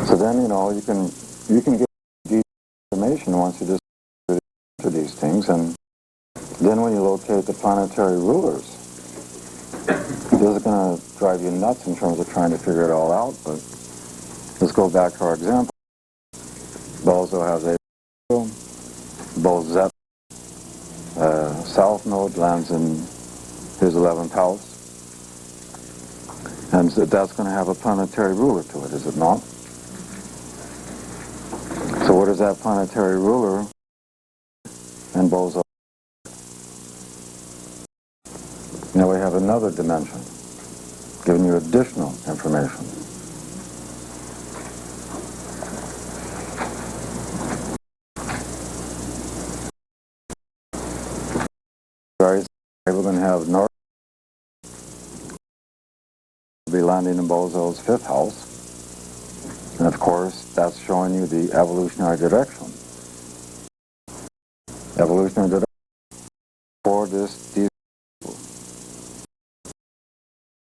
So then, you can get deep information once you just get into these things, and then when you locate the planetary rulers, this is going to drive you nuts in terms of trying to figure it all out, but let's go back to our example. Bozo has a Bozet south node lands in his 11th house, and so that's going to have a planetary ruler to it, is it not? So what is that planetary ruler in Bozo? Now we have another dimension, giving you additional information. We're going to have North be landing in Bozo's 5th house. And of course, that's showing you the evolutionary direction. Evolutionary direction for these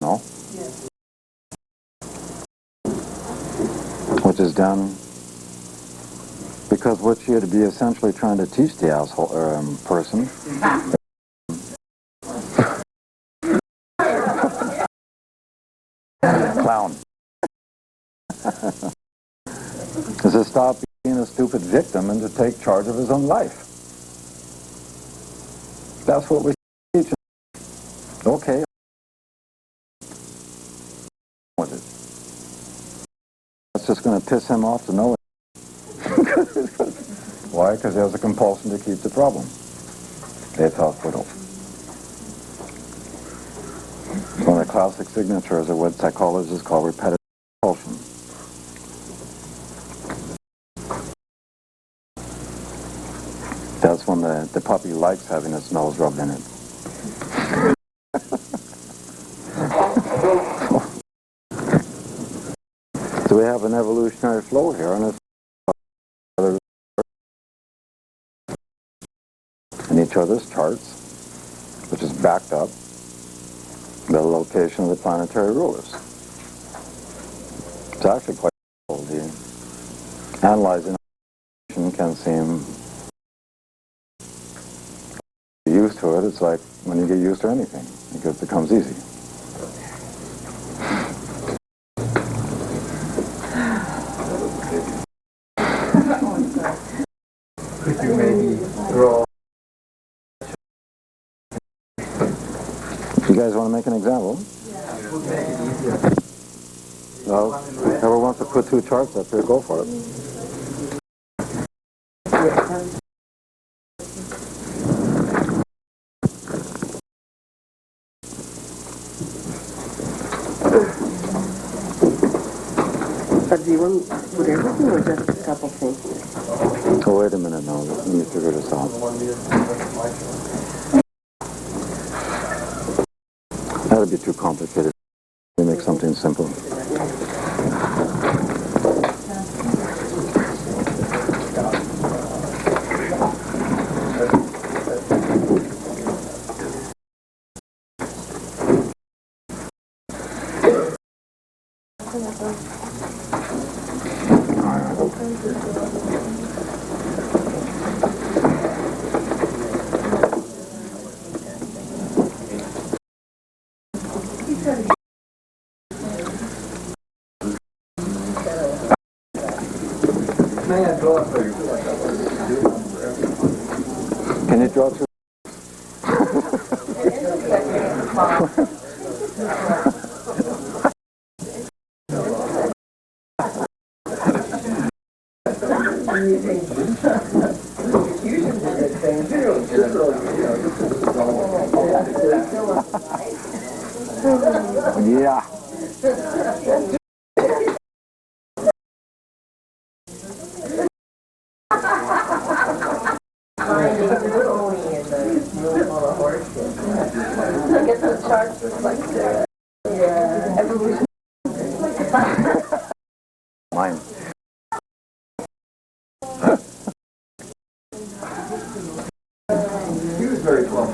no? Yes. Which is done because what she had to be essentially trying to teach the asshole person. Clown. Is to stop being a stupid victim and to take charge of his own life. That's what we teach him. Okay, with it. That's just going to piss him off to know it. Why? Because he has a compulsion to keep the problem. One of the classic signatures of what psychologists call repetitive compulsion. That's when the puppy likes having its nose rubbed in it. So we have an evolutionary flow here, and it's in each other's charts, which is backed up by the location of the planetary rulers. It's actually quite cool. The analyzing can seem used to it. It's like when you get used to anything, it becomes easy. Could you maybe draw? You guys want to make an example? It would make it easier. Well, whoever wants to put two charts up here, go for it. But do you want to put everything or just a couple things? Oh, wait a minute now. Let me figure this out. That would be too complicated. Let me make something simple. May I draw for you? Can you draw two? Yeah. Finding the pony and the mule full of horses. I guess the charts reflect the evolution. Mine. He was very close.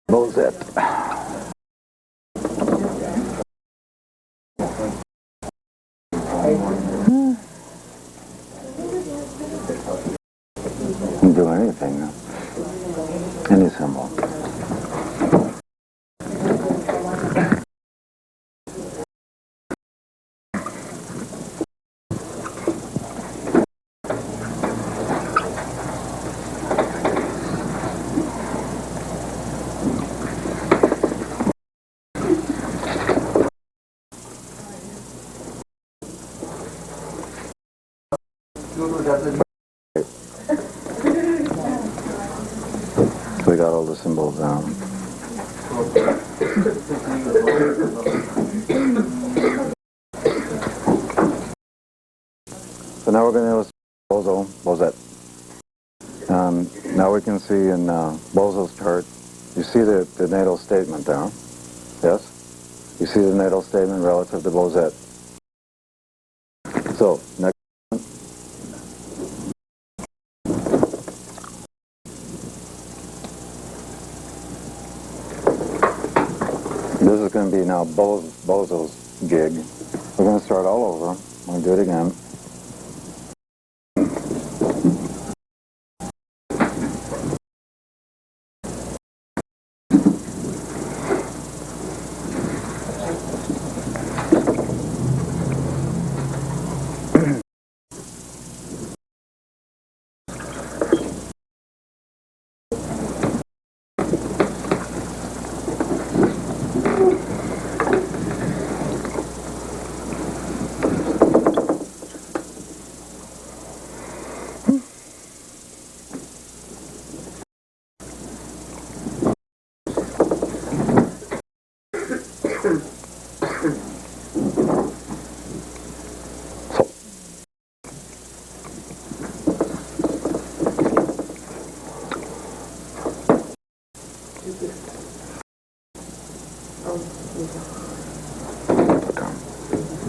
Bozet. Do anything. Any symbol. Pluto doesn't. We got all the symbols down. So now we're going to illustrate Bozet. Now we can see in Bozo's chart, you see the natal statement there, yes? You see the natal statement relative to Bozet. So, next. be now Bozo's gig. We're going to start all over. I'm going to do it again.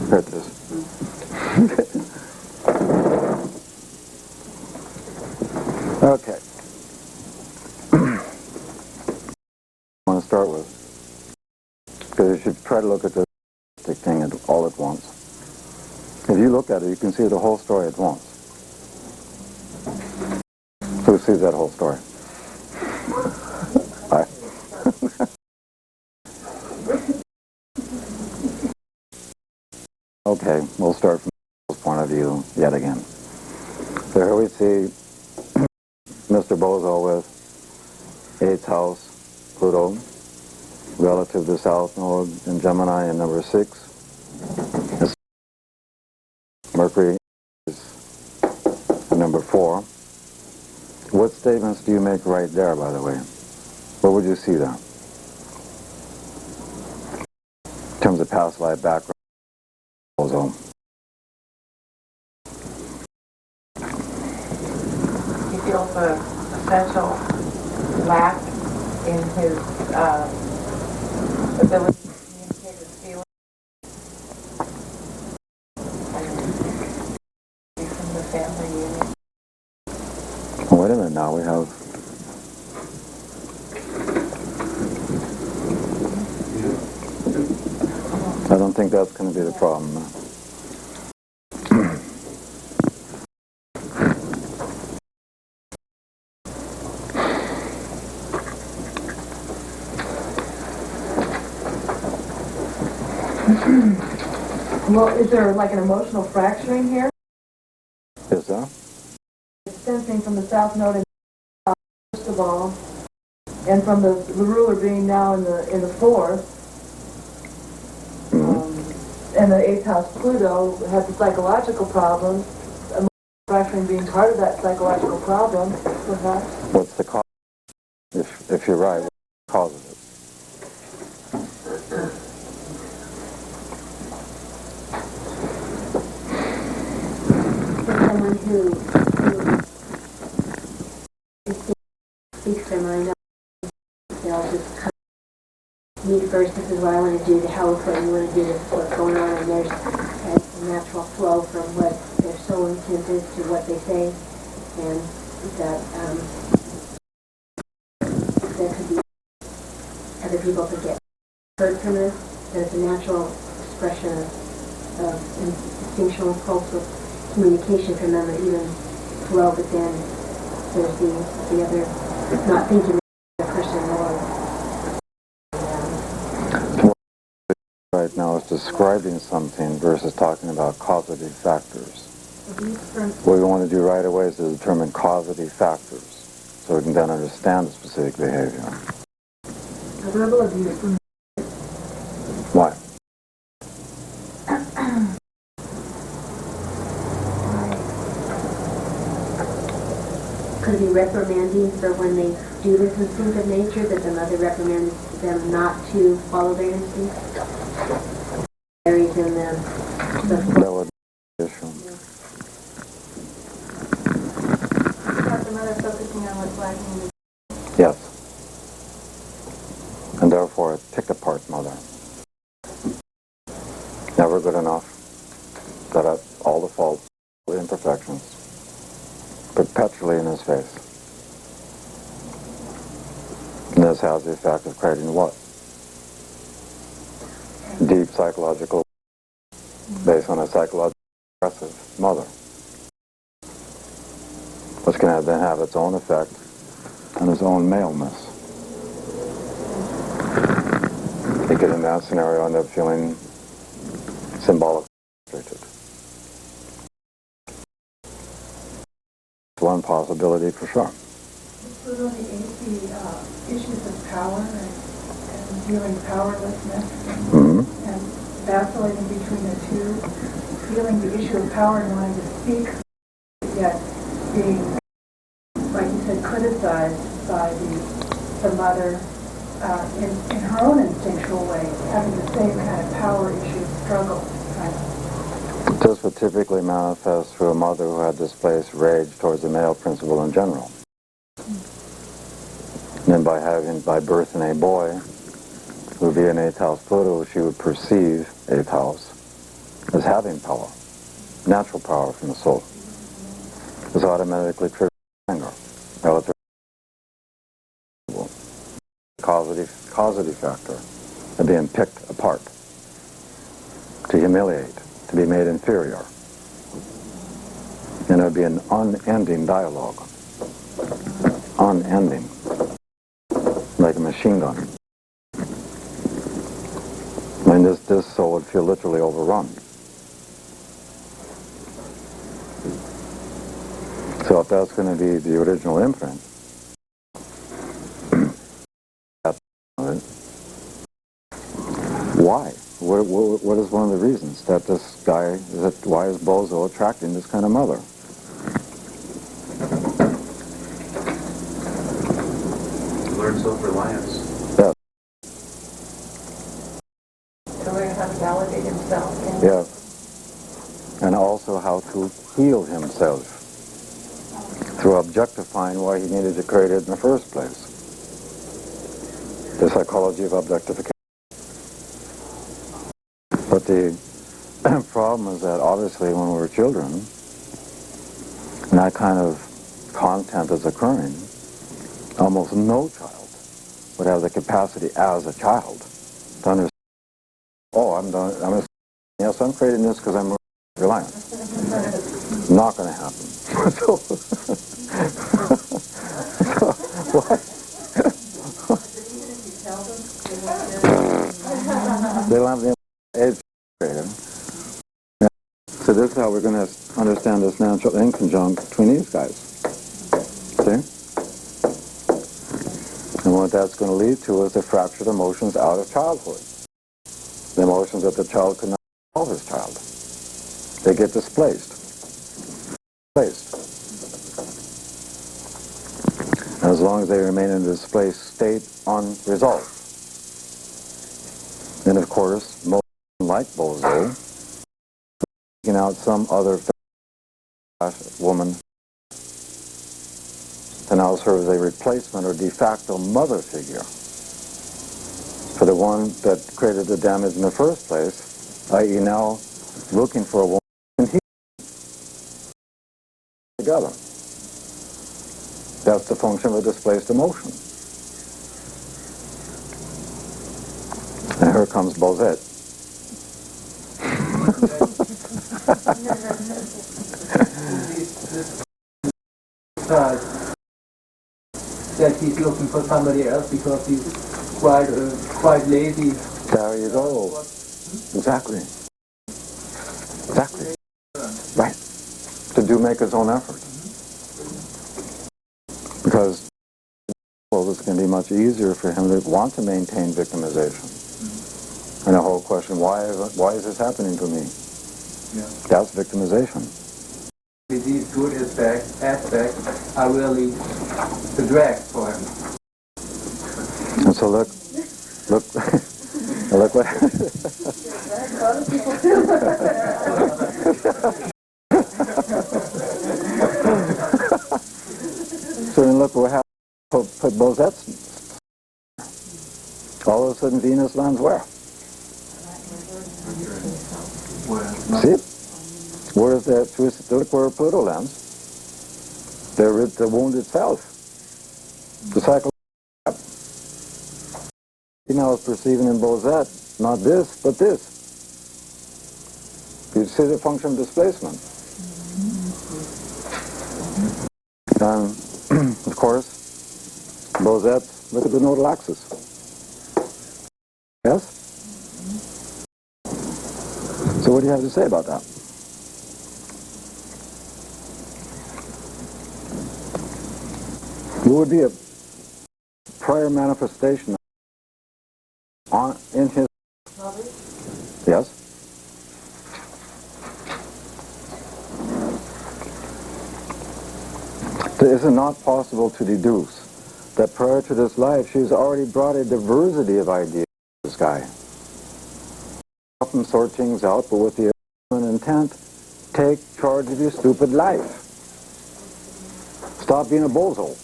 Here it is. Okay. I want to start with, because you should try to look at this thing all at once. If you look at it, you can see the whole story at once. Who sees that whole story? Okay, we'll start from this point of view yet again. So here we see Mr. Bozo with 8th house, Pluto, relative to the South Node in Gemini and number 6. Mercury is number 4. What statements do you make right there, by the way? What would you see there? In terms of past life background, Bozo. He feels a essential lack in his ability to communicate his feelings. And from the family unit. Oh, wait a minute now, we have... I don't think that's going to be the problem. Well, is there like an emotional fracturing here? Is there? Sensing from the South Node in first of all, and from the ruler being now in the 4th, and the 8th house Pluto had the psychological problems, emotional fracturing being part of that psychological problem, perhaps. What's the cause? If you're right, what's the cause of it? For someone who speaks their mind, they'll just come meet first. This is what I want to do. How what you want to do. This is what's going on, and there's a natural flow from what their soul intent is to what they say, and that there could be other people who get hurt from this. That it's a natural expression of instinctual impulse of communication from them that even flow, but then there's the other not thinking the person more. Right now is describing something versus talking about causative factors. What we want to do right away is to determine causative factors so we can then understand the specific behavior. Verbal abuse. Why? Could it be reprimanding for when they do this instinct of nature, that the mother reprimands them not to follow their instinct? Varies in them. That would be the issue. About the mother focusing on what's lacking. Yes. And therefore a pick-apart mother. Never good enough. Got up all the faults, the imperfections. Perpetually in his face. And this has the effect of creating what? psychological, based on a psychological aggressive mother, which can then have its own effect on his own maleness. You get in that scenario, end up feeling symbolic frustrated. It's one possibility for sure. So the issues of power and feeling powerlessness and vacillating between the two, feeling the issue of power and wanting to speak, yet being, like you said, criticized by the mother in her own instinctual way, having the same kind of power issue struggle. Kind of. This would typically manifest through a mother who had displaced rage towards the male principle in general. And then by birthing a boy who would be an 8th house Pluto, she would perceive 8th house as having power, natural power from the soul. This automatically triggers anger, relative causative factor of being picked apart, to humiliate, to be made inferior. And it would be an unending dialogue. Unending. Like a machine gun. I mean, this soul would feel literally overrun. So if that's going to be the original imprint, why? What is one of the reasons that this guy, why is Bozo attracting this kind of mother? Learn self-reliance. Yes. To learn how to validate himself. Yes. And also how to heal himself through objectifying why he needed to create it in the first place. The psychology of objectification. But the problem is that obviously when we were children, and that kind of content is occurring, almost no child would have the capacity as a child to understand, oh, yes, I'm creating this because I'm reliant. Not going to happen. So what? They don't have the edge creator. So this is how we're going to understand this natural inconjunct between these guys. See? And what that's going to lead to is the fractured emotions out of childhood. The emotions that the child could not solve as child. They get displaced. As long as they remain in a displaced state unresolved. And of course, most like Bozo, taking out some other woman to now serve as a replacement or de facto mother figure for the one that created the damage in the first place, i.e. now looking for a woman and he together. That's the function of a displaced emotion. And here comes Bozet. That he's looking for somebody else because he's quite lazy. There you go. Exactly. Exactly. Right. To make his own effort. Because it's going to be much easier for him to want to maintain victimization. And the whole question, why is this happening to me? Yeah. That's victimization. These good aspects are really the drag for him. And so look what So then look what happened. Put Bozet's. All of a sudden Venus lands where? See? Where is that? Look where Pluto lands. The wound itself. The cycle. He now is perceiving in Bozet not this, but this. You see the function of displacement. And, of course, Bosette, look at the nodal axis. Yes? So what do you have to say about that? What would be a prior manifestation in his... Yes? Is it not possible to deduce that prior to this life she's already brought a diversity of ideas to this guy? Often sort things out, but with the intent, take charge of your stupid life. Stop being a bozo.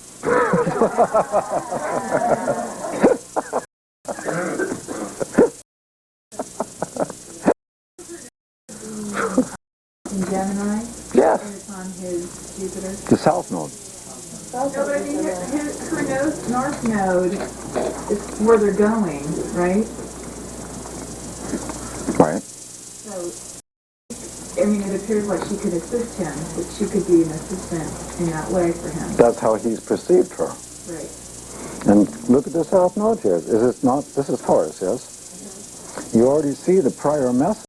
In Gemini? Yes. And it's on his Jupiter? The south node. No, but I mean, her north node is where they're going, right? Right. So, I mean, it appears like she could assist him, that she could be an assistant in that way for him. That's how he's perceived her. Right. And look at the south node here. Is it not? This is Taurus, yes? You already see the prior message.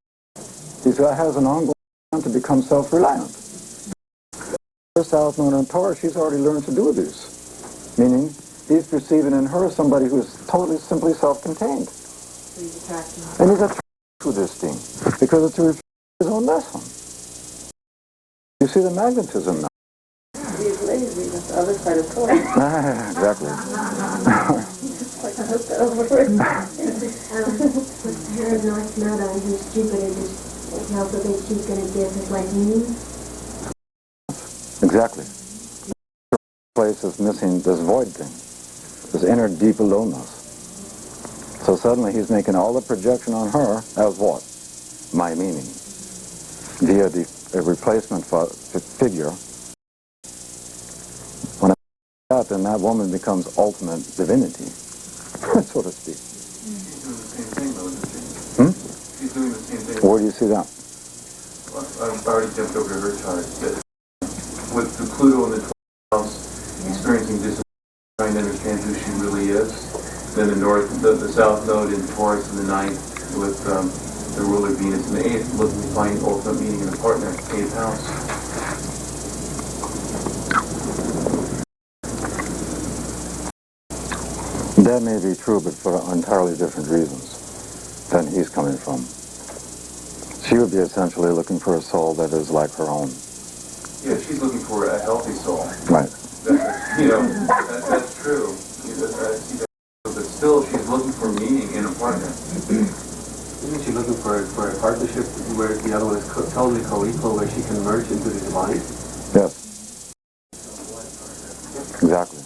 He has an ongoing to become self-reliant. Her south node in Taurus, she's already learned to do this. Meaning, he's perceiving in her somebody who's totally, simply self-contained. So he's attracting. And he's attracted to this thing because it's a reflection of his own lesson. You see the magnetism now. He's lazy. That's the other side of Taurus. Exactly. Like, I hope that overworks. With her North Node on his Jupiter, does he also think she's going to give his life meaning? Exactly. The place is missing this void thing, this inner deep aloneness. So suddenly he's making all the projection on her as what? My meaning. Via a replacement figure. When I do that, then that woman becomes ultimate divinity, so to speak. She's doing the same thing, though, isn't she? She's doing the same thing. Where do you see that? Well, I've already jumped over to her chart. That with the Pluto in the 12th house, experiencing disappointment, trying to understand who she really is. Then the south node in Taurus in the 9th, with the ruler Venus in the 8th, looking to find ultimate meaning in a partner, 8th house. That may be true, but for entirely different reasons than he's coming from. She would be essentially looking for a soul that is like her own. Yeah, she's looking for a healthy soul. Right. That's true. I see that. But still, she's looking for meaning in a partner. Isn't she looking for a partnership where the other one is totally co-equal, where she can merge into the divine? Yes. Exactly.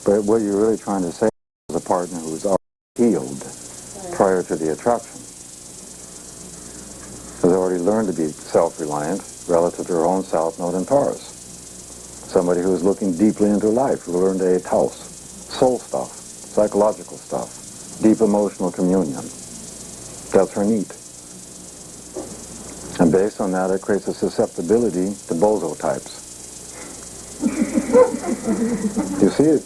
But what you're really trying to say is a partner who is already healed prior to the attraction. Has already learned to be self-reliant relative to her own south node in Taurus. Somebody who is looking deeply into life, who learned 8th house, soul stuff, psychological stuff, deep emotional communion. That's her need. And based on that, it creates a susceptibility to bozo types. You see it?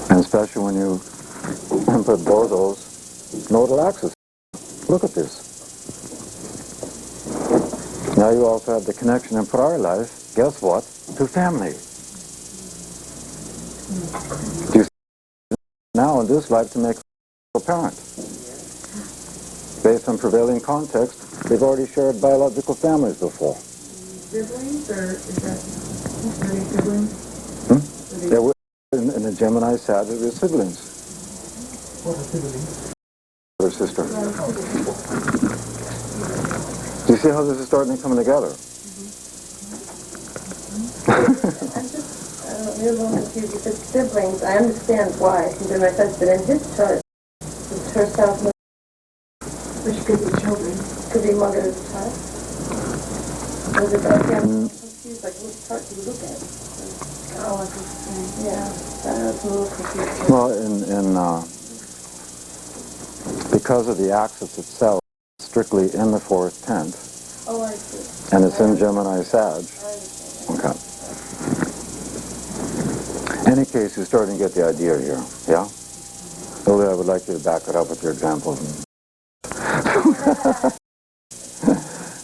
And especially when you put bozos nodal axis. Look at this. Now you also have the connection in prior life, guess what? To family. Do you see now in this life to make a parent? Based on prevailing context, they've already shared biological families before. Siblings, or is that, are they siblings? They were in the Gemini Sagittarius siblings. What are siblings? Brother, sister. Do you see how this is starting to come together? I'm just a little confused. You said siblings. I understand why. She's in my sense, but in his chart, it's her south node. Which could be children. Could be mother's chart. Was it that? Yeah, I'm confused. Like, which chart do you look at? Oh, I see. Yeah, that's a little confusing. Well, because because of the axis itself, strictly in the fourth tent, Oh, I see. and it's in Gemini Sag. Okay. In any case, you're starting to get the idea here, yeah? Lily, I would like you to back it up with your examples. Because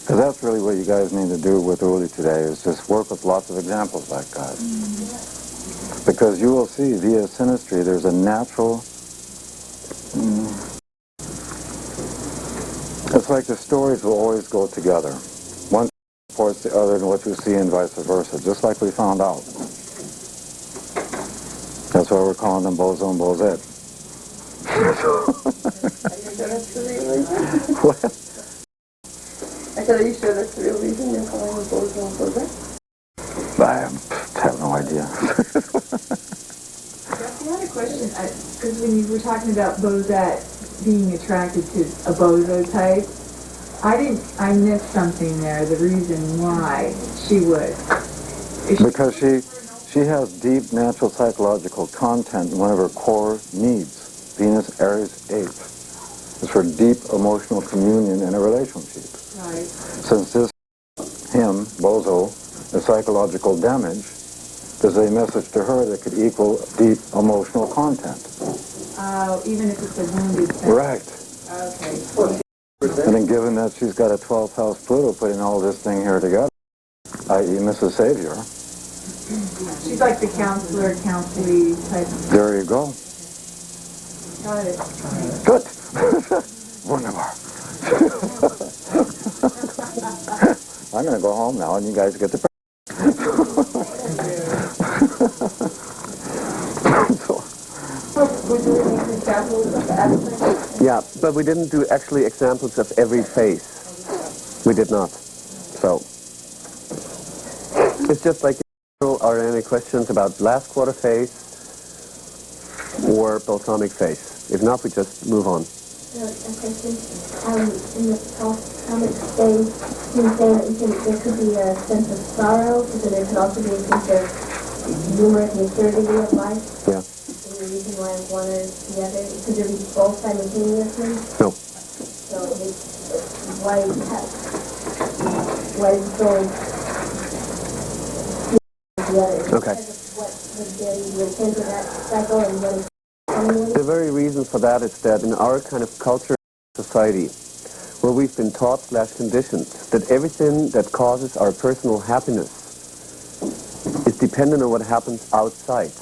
that's really what you guys need to do with Uli today, is just work with lots of examples like that. Because you will see, via synastry, there's a natural... It's like the stories will always go together. One supports the other and what you see and vice versa, just like we found out. That's why we're calling them bozo and bozette. Are you sure that's the real reason? What? I said, are you sure that's the real reason you're calling them bozo and bozette? I have no idea. I had a question, because when you were talking about Bozette being attracted to a bozo type, I missed something there, the reason why she would. Because she has deep natural psychological content in one of her core needs. Venus, Aries, 8. It's for deep emotional communion in a relationship. Right. Since this, him, bozo, is psychological damage, there's a message to her that could equal deep emotional content. Even if it's a wounded thing. Right. Okay. And then given that she's got a 12th house Pluto putting all this thing here together, i.e. Mrs. Savior. She's like the counselor, counselee type. There you go. Got it. Good. Wunderbar. I'm going to go home now and you guys get the... Would you make examples of the aspects? Yeah, but we didn't do actually examples of every phase. We did not. So, it's just like, are there any questions about last quarter phase or balsamic phase? If not, we just move on. A question. In the comic stage, you were saying that there could be a sense of sorrow, but then there could also be a sense of humor and the absurdity of life. Yeah. The reason why one or the other, could there be both simultaneously? No. So why is it so the other? Okay. Because of what the intent of that cycle and what is coming with it? The very reason for that is that in our kind of culture and society, where we've been taught / conditioned that everything that causes our personal happiness is dependent on what happens outside.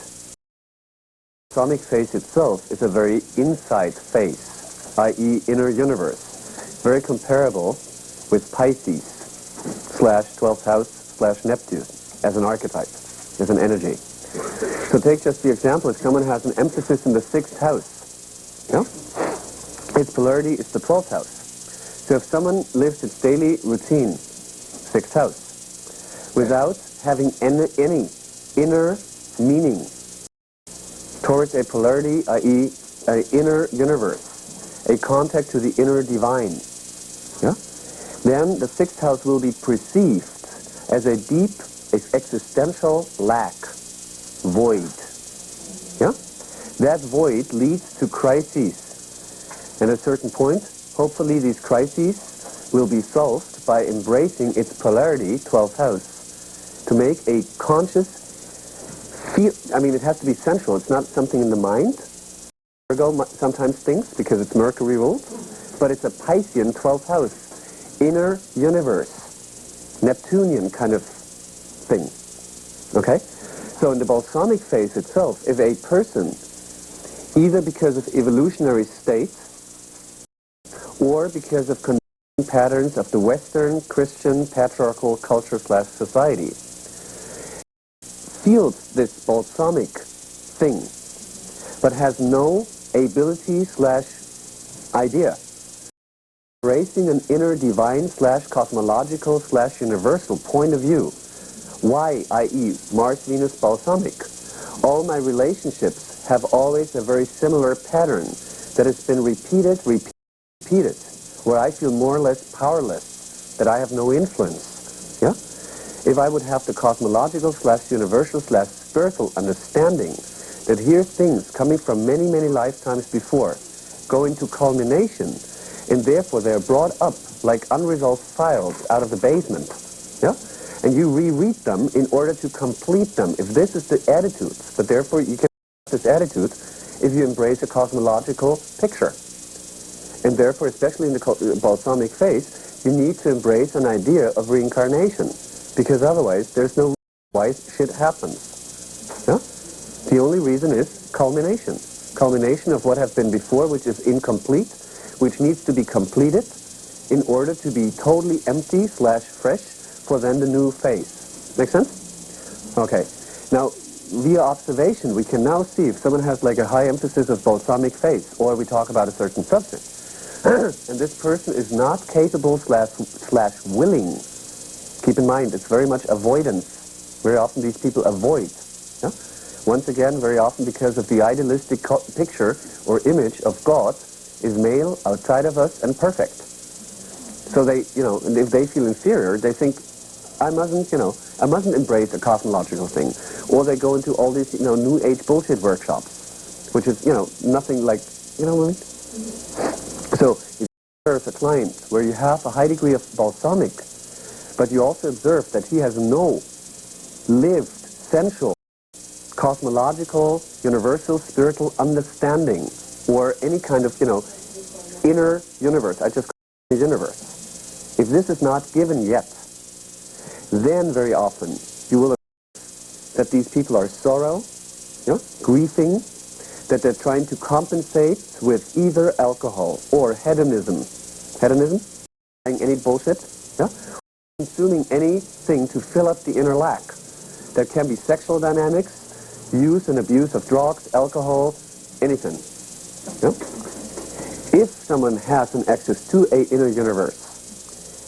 The balsamic phase itself is a very inside phase, i.e. inner universe, very comparable with Pisces / 12th house / Neptune as an archetype, as an energy. So take just the example, if someone has an emphasis in the 6th house, yeah? Its polarity is the 12th house. So if someone lives its daily routine, 6th house, without having any inner meaning towards a polarity, i.e. an inner universe, a contact to the inner divine, yeah? Then the 6th house will be perceived as a deep existential lack, void. Yeah? That void leads to crises. And at a certain point, hopefully these crises will be solved by embracing its polarity, 12th house, to make a conscious feel. I mean, it has to be central. It's not something in the mind. Virgo sometimes thinks, because it's Mercury ruled, but it's a Piscean 12th house, inner universe, Neptunian kind of thing. Okay? So in the balsamic phase itself, if a person, either because of evolutionary state or because of conditioning patterns of the Western Christian patriarchal culture / society, feels this balsamic thing, but has no ability / idea, embracing an inner divine / cosmological / universal point of view. Why, i.e. Mars, Venus, balsamic? All my relationships have always a very similar pattern that has been repeated, where I feel more or less powerless, that I have no influence. Yeah? If I would have the cosmological / universal / spiritual understanding that here's things coming from many, many lifetimes before, go into culmination, and therefore they are brought up like unresolved files out of the basement. Yeah? And you reread them in order to complete them. If this is the attitude, but therefore you can have this attitude if you embrace a cosmological picture. And therefore, especially in the balsamic phase, you need to embrace an idea of reincarnation, because otherwise there's no reason why shit happens. Yeah? The only reason is culmination. Culmination of what has been before, which is incomplete, which needs to be completed in order to be totally empty / fresh for then the new phase. Make sense? Okay. Now, via observation, we can now see if someone has like a high emphasis of balsamic phase, or we talk about a certain subject, and this person is not capable / willing. Keep in mind, it's very much avoidance. Very often these people avoid. Yeah? Once again, very often because of the idealistic picture or image of God is male, outside of us, and perfect. So they, and if they feel inferior, they think, I mustn't embrace a cosmological thing. Or they go into all these, new age bullshit workshops, which is, nothing like, what I mean? So, if there's a client where you have a high degree of balsamic, but you also observe that he has no lived, sensual, cosmological, universal, spiritual understanding, or any kind of, inner universe. I just call it the universe. If this is not given yet, then very often you will observe that these people are sorrow, grieving, that they're trying to compensate with either alcohol or hedonism. Hedonism? Buying any bullshit, consuming anything to fill up the inner lack. That can be sexual dynamics, use and abuse of drugs, alcohol, anything. If someone has an access to an inner universe,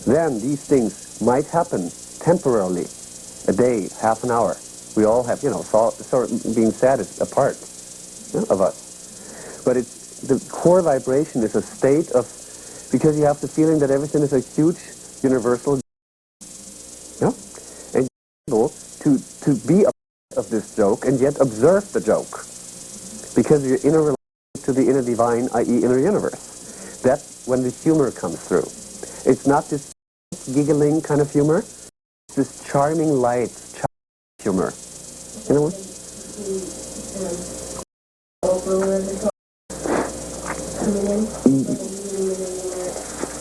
then these things might happen temporarily, a day, half an hour. We all have, being sad is a part of us. But the core vibration is a state of, because you have the feeling that everything is a huge universal, and you're able to be a part of this joke and yet observe the joke, because your inner relation to the inner divine, i.e. inner universe. That's when the humor comes through. It's not this giggling kind of humor, it's this charming light, charming humor. You know what?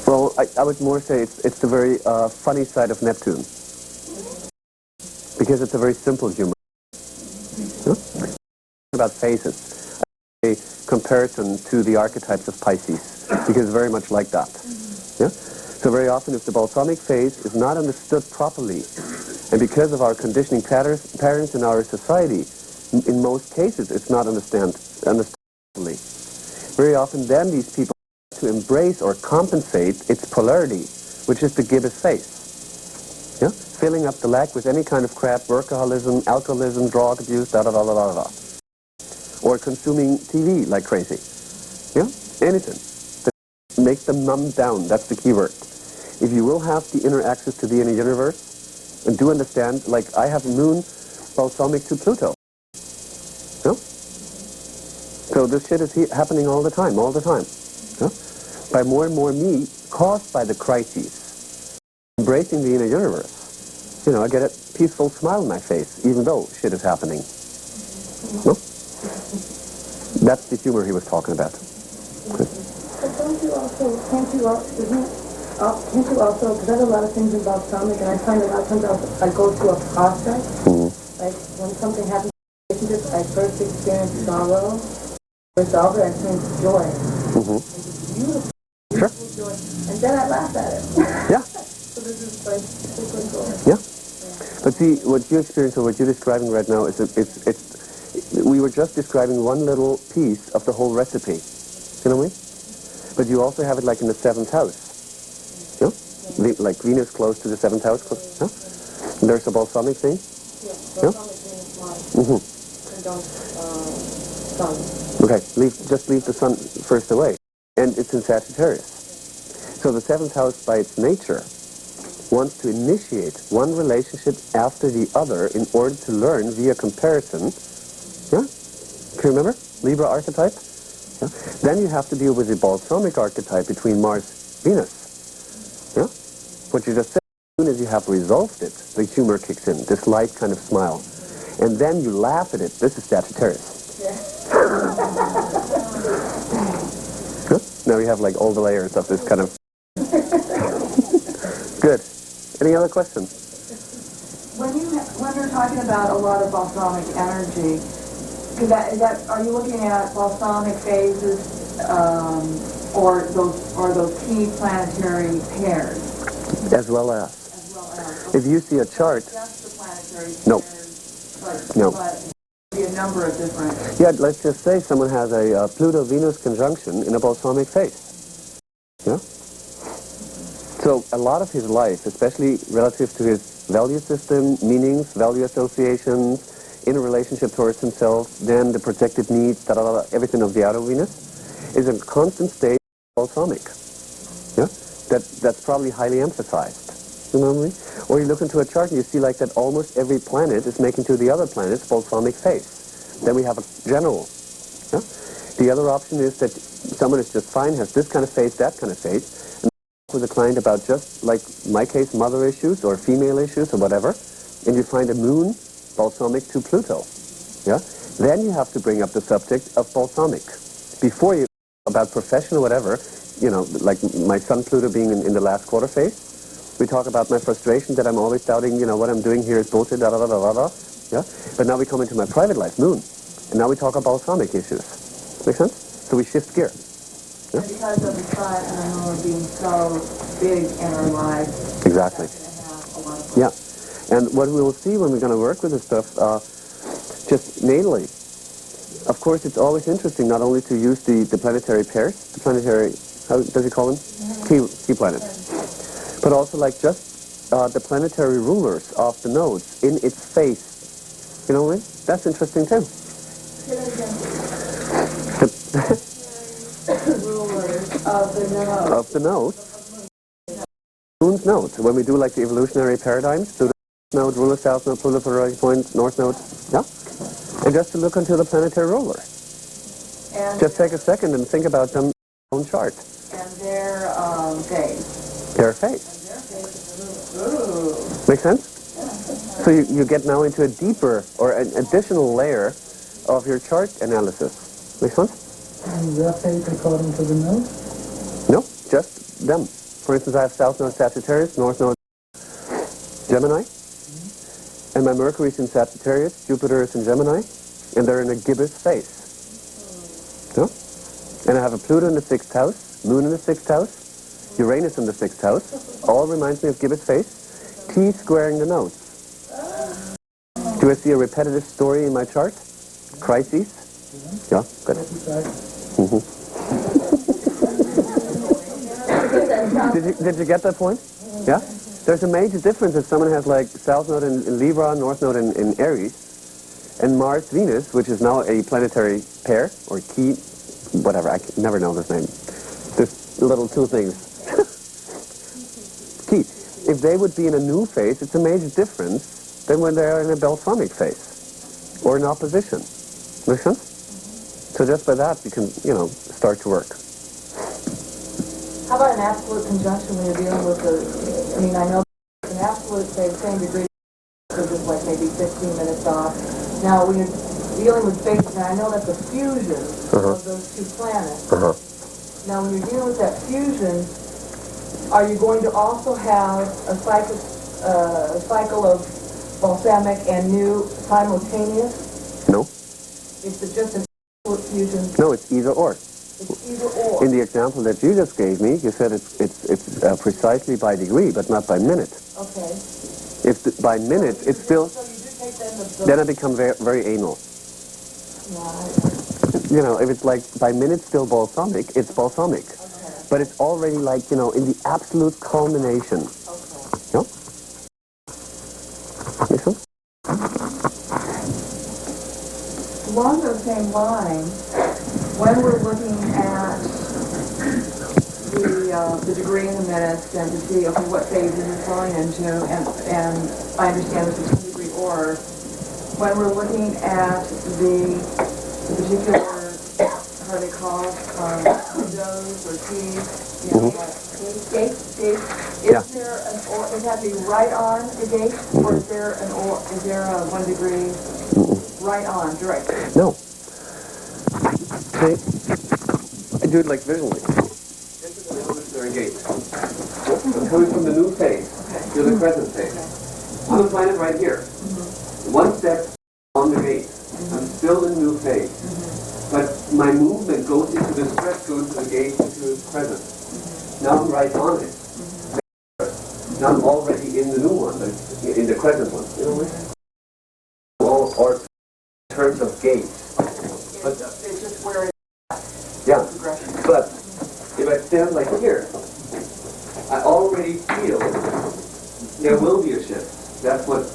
Well, I would more say it's the very funny side of Neptune, because it's a very simple humor. About phases, a comparison to the archetypes of Pisces, because it's very much like that. Yeah. So very often, if the balsamic phase is not understood properly, and because of our conditioning patterns in our society, in most cases, it's not understood properly. Very often, then these people have to embrace or compensate its polarity, which is the gibbous phase. Yeah? Filling up the lack with any kind of crap, workaholism, alcoholism, drug abuse, da-da-da-da-da-da. Or consuming TV like crazy. Yeah? Anything that makes them numb down. That's the key word. If you will have the inner access to the inner universe, and do understand, like I have moon balsamic to Pluto. Yeah? So this shit is happening all the time. Yeah? By more and more me, caused by the crises, embracing the inner universe, I get a peaceful smile on my face, even though shit is happening. No? That's the humor he was talking about. But can't you also, because I have a lot of things in balsamic, and I find a lot of times I go through a process. Like when something happens in a relationship, I first experience sorrow, resolve it, I experience joy. It's beautiful, beautiful joy. And then I laugh at it. Yeah. So this is like super cool. Yeah. But see, what you experience or what you're describing right now is we were just describing one little piece of the whole recipe. You know what I mean? But you also have it like in the 7th house. You know? Like Venus close to the 7th house. Yeah? And there's a balsamic thing. Yeah, balsamic means sun. Okay, just leave the sun first away. And it's in Sagittarius. So the 7th house by its nature wants to initiate one relationship after the other in order to learn via comparison. Yeah? Can you remember? Libra archetype? Yeah? Then you have to deal with the balsamic archetype between Mars, Venus. Yeah? What you just said, as soon as you have resolved it, the humor kicks in, this light kind of smile. And then you laugh at it. This is Sagittarius. Good. Now we have like all the layers of this kind of... Good. Any other questions? When you're talking about a lot of balsamic energy, is that are you looking at balsamic phases or those key planetary pairs? As well as. If you see a chart... Just the planetary No. pairs, No. but be a number of different... Yeah, let's just say someone has a Pluto-Venus conjunction in a balsamic phase. Yeah? So a lot of his life, especially relative to his value system, meanings, value associations, in a relationship towards himself, then the protected needs, everything of the outer Venus, is a constant state of balsamic. Yeah? That's probably highly emphasized. You know what I mean? Or you look into a chart and you see like that almost every planet is making to the other planet's balsamic phase. Then we have a general. Yeah? The other option is that someone is just fine, has this kind of phase, that kind of phase, with a client about just, like my case, mother issues or female issues or whatever, and you find a moon balsamic to Pluto, yeah? Then you have to bring up the subject of balsamic. Before you, about profession or whatever, you know, like my son Pluto being in the last quarter phase, we talk about my frustration that I'm always doubting, you know, what I'm doing here is bullshit, da da da da da, yeah? But now we come into my private life, moon, and now we talk about balsamic issues. Make sense? So we shift gear. Yeah? And because of the sun and the moon being so big in our lives, exactly. that's going to have a lot of... Yeah. And what we will see when we're going to work with this stuff, just natally, of course it's always interesting not only to use the planetary pairs, the planetary, how does he call them? Key planets. But also like just the planetary rulers of the nodes in its face. You know what I mean? That's interesting too. Rulers of the node. Of the node. Moon's node. When we do like the evolutionary paradigms, Pluto node, ruler south node, Pluto polarity point, north node, yeah? And just to look into the planetary ruler. And Just take a second and think about them own chart. And their phase. Their phase. Ooh. Make sense? So you get now into a deeper or an additional layer of your chart analysis. Make sense? And their fate according to the node? No, just them. For instance, I have South Node Sagittarius, North Node Gemini, and my Mercury is in Sagittarius, Jupiter is in Gemini, and they're in a gibbous phase. No? And I have a Pluto in the 6th house, Moon in the 6th house, Uranus in the 6th house, all reminds me of gibbous phase, T squaring the nodes. Do I see a repetitive story in my chart? Crises? Yeah, good. Did you get that point? Yeah? There's a major difference if someone has like South Node in Libra, North Node in Aries, and Mars, Venus, which is now a planetary pair, or key, whatever, I can never know this name. There's little two things. Key. If they would be in a new phase, it's a major difference than when they are in a balsamic phase, or in opposition. Make sense? So just by that, you can, you know, start to work. How about an absolute conjunction when you're dealing with the... I mean, I know an absolute, say, same degree, so just like maybe 15 minutes off. Now, when you're dealing with phases, and I know that's a fusion of those two planets. Now, when you're dealing with that fusion, are you going to also have a cycle of balsamic and new simultaneous? No. Is it just an absolute fusion? No, it's either or. It's either or. In the example that you just gave me, you said it's precisely by degree, but not by minute. Okay. If by minute, it's still... So you do take Then I become very, very anal. Right. You know, if it's like by minute still balsamic, it's balsamic. Okay. But it's already like, you know, in the absolute culmination. Okay. No? Make sense? Along those same lines, when we're looking at the degree in the minutes and to see, okay, what phases it's going into, and I understand this is 10 degree order, when we're looking at the particular are they called, windows or keys, you know, gates. Yeah. Is there an, or, does that be right on the gate, or is there an, or, is there a 1 degree right on, direct? No. Okay. I do it like visually. This is an evolutionary gate. I'm coming from the new phase to the present phase. On the planet right here. One step on the gate. I'm still in new phase. But my movement goes into the stretch, goes to the gate, into the present. Now I'm right on it. Now I'm already in the new one, in the present one. You know what I mean? All are in terms of gates. But It's just where it's yeah, progression. but if I stand like here, I already feel there will be a shift. That's what,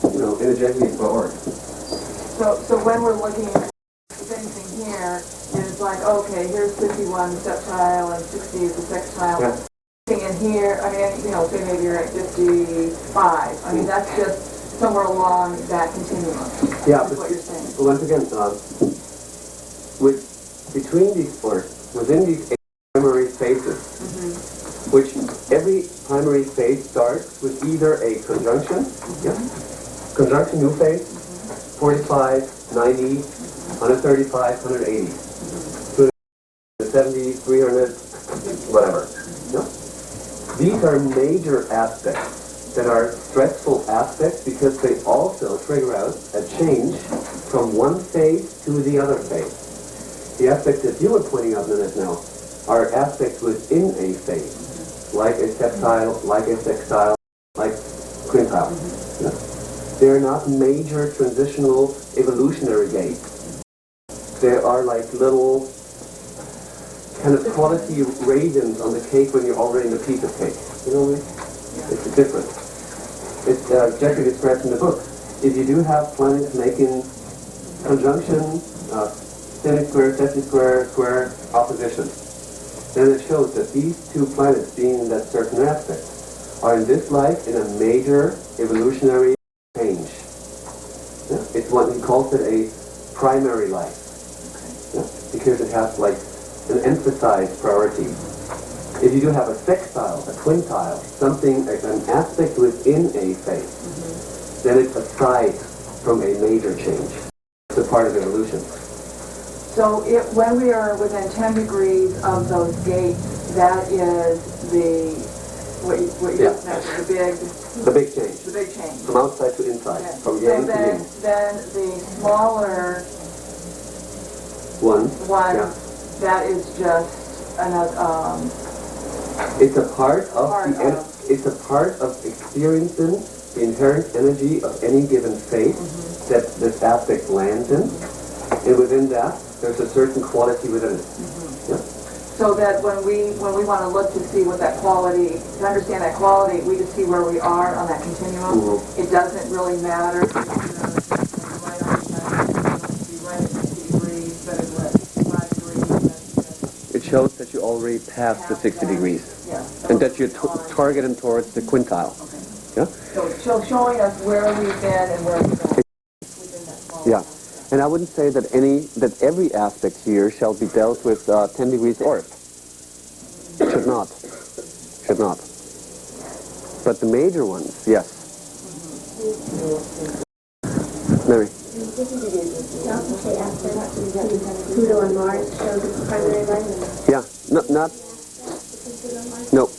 energetically is for. So when we're looking at the same thing here, it's like, okay, here's 51 sextile and 60 is the sextile. Yeah. In here, I mean, say maybe you're at 55. I mean, that's just somewhere along that continuum. Yeah, That's what you're saying. once again, within these 8 primary phases, which every primary phase starts with either a conjunction, conjunction new phase, 45, 90, 135, 180, 270, 300, whatever. Yeah? These are major aspects that are stressful aspects because they also trigger out a change from one phase to the other phase. The aspects that you were pointing out, Nanette, now are aspects within a phase, like a septile, like a sextile, like quintile. Yeah? They're not major transitional evolutionary gates. They are like little kind of quality raisins on the cake when you're already in a piece of cake. You know what I mean? It's different. It's Jeffrey describes in the book. If you do have planets making conjunction, semi square, square opposition, then it shows that these two planets being in that certain aspect are in this life in a major evolutionary change. Yeah? It's what he calls it a primary life. Yeah? Because it has like an emphasized priority. If you do have a sextile, a quintile, something, an aspect within a phase, then it's aside from a major change. It's a part of evolution. So when we are within 10 degrees of those gates, that is what you mentioned, The big change. the big change. From outside to inside. Okay. From So yang to then yin. the smaller One. one, Yeah. that is just another, It's a part of It's a part of experiencing the inherent energy of any given phase that this aspect lands in, and within that, there's a certain quality within it. Yeah? so that when we want to look to see what that quality, to understand that quality, we just see where we are on that continuum. It doesn't really matter. Right on right at 60 degrees, but it's what, 5 degrees. It shows that you already passed the 60 degrees, Yeah. and that you're targeting towards the quintile. Yeah? So showing us where we've been and where we're going within that quality. Yeah. And I wouldn't say that every aspect here shall be dealt with 10 degrees north. Should not. Should not. But the major ones, yes. Mary. Pluto and Mars show the primary life. Yeah. Not. No.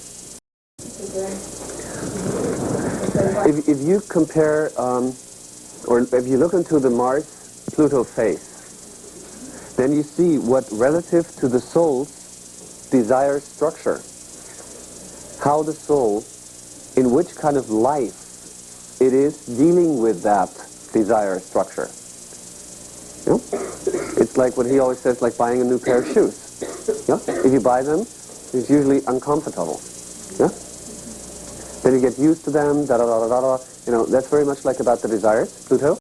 If you compare, or if you look into the Mars-Pluto phase, then you see what relative to the soul's desire structure, how the soul, in which kind of life it is dealing with that desire structure. You know? It's like what he always says, like buying a new pair of shoes. Yeah? If you buy them, it's usually uncomfortable. Yeah? Then you get used to them, da-da-da-da-da. That's very much like about the desires, Pluto,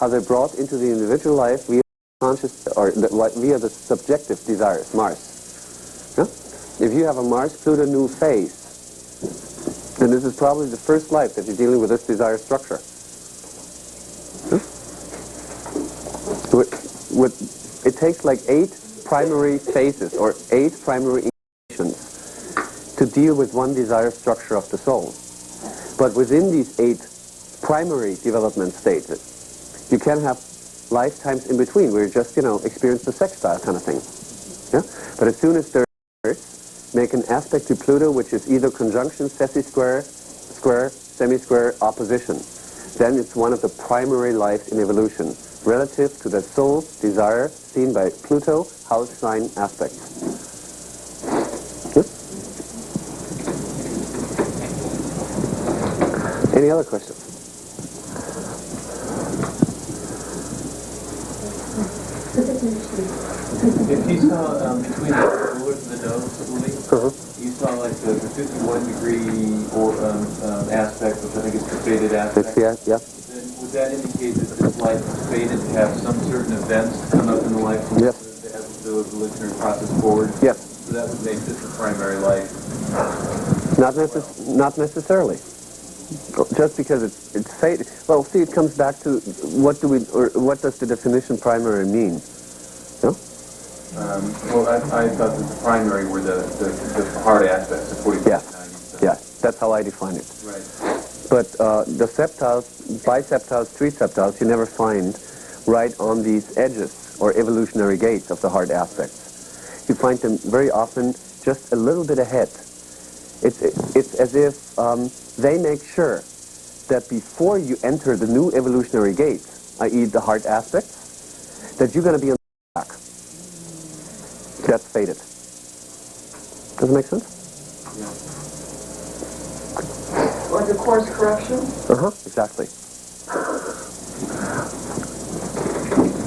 how they're brought into the individual life via conscious, or via the subjective desires, Mars. Yeah? If you have a Mars-Pluto new phase, then this is probably the first life that you're dealing with this desire structure. Yeah? It takes like 8 primary phases or 8 primary incarnations to deal with one desired structure of the soul. But within these 8 primary development stages, you can have lifetimes in between where you just, experience the sextile kind of thing. Yeah? But as soon as the Earth make an aspect to Pluto, which is either conjunction, sessi-square, square, semi-square, opposition, then it's one of the primary lives in evolution, relative to the soul desire seen by Pluto, house sign aspects. Yes? Any other questions? If you saw between the rulers and the domes, you saw like the 51 degree or aspect, which I think is the faded aspect. Yeah. Then would that indicate that this life is fated to have some certain events come up in the life from Yes. the evolutionary process forward? Yes. So that would make this a primary life. Not necessarily. Just because it's faded. Well, see, it comes back to what does the definition primary mean? No? Well, I thought that the primary were the hard aspects, the 45, Yeah. 90. Yeah, that's how I define it. Right. But the septiles, biseptiles, triseptiles, you never find right on these edges or evolutionary gates of the hard aspects. You find them very often just a little bit ahead. It's as if they make sure that before you enter the new evolutionary gates, i.e. the hard aspects, that you're going to be on the track. That's fated. Does it make sense? Like a course correction? Exactly.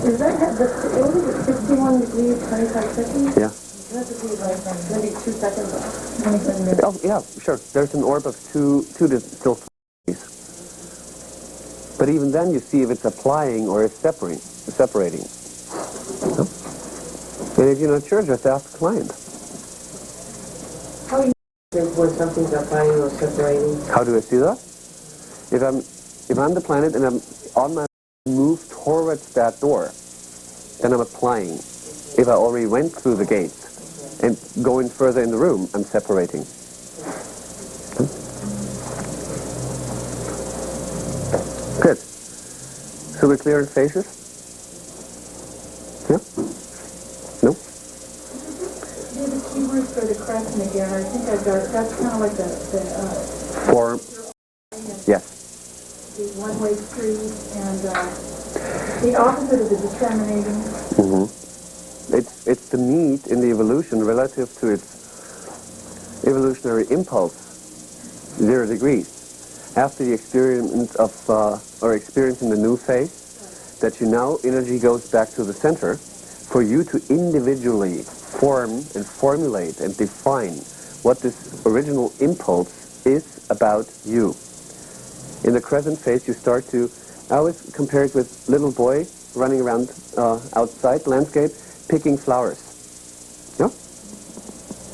Is that only the 61 degrees, 25 seconds? Yeah. It has to be like maybe 2 seconds off. 27 minutes. Oh, yeah, sure. There's an orb of 2 to still 3 degrees. But even then you see if it's applying or it's separating. No? And if you're not sure, just ask the client. How do you know when something's applying or separating? How do I see that? If I'm the planet and I'm on my move towards that door, then I'm applying. If I already went through the gates and going further in the room, I'm separating. Good. So we're clear in phases? Yeah? No? Yeah, the keywords for the crescent again, I think that's kind of like the Form. Yes. the one-way street and the opposite of the discriminating. It's the need in the evolution relative to its evolutionary impulse, 0 degrees. After the experience of, or experiencing the new phase, that you now, energy goes back to the center for you to individually form and formulate and define what this original impulse is about you. In the crescent phase, you start to, I always compare it with little boy running around outside landscape, picking flowers. No?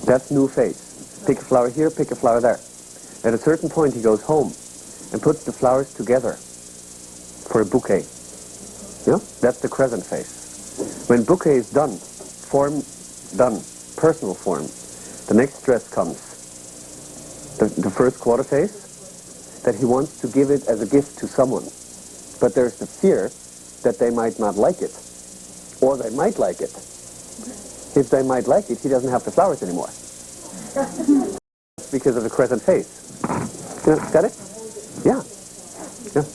That's new phase. Pick a flower here, pick a flower there. At a certain point, he goes home and puts the flowers together for a bouquet. Yeah? That's the crescent phase. When bouquet is done, form done, personal form, the next stress comes. The first quarter phase, that he wants to give it as a gift to someone. But there's the fear that they might not like it. Or they might like it. If they might like it, he doesn't have the flowers anymore. Because of the crescent phase. Got it? Yeah. Yeah.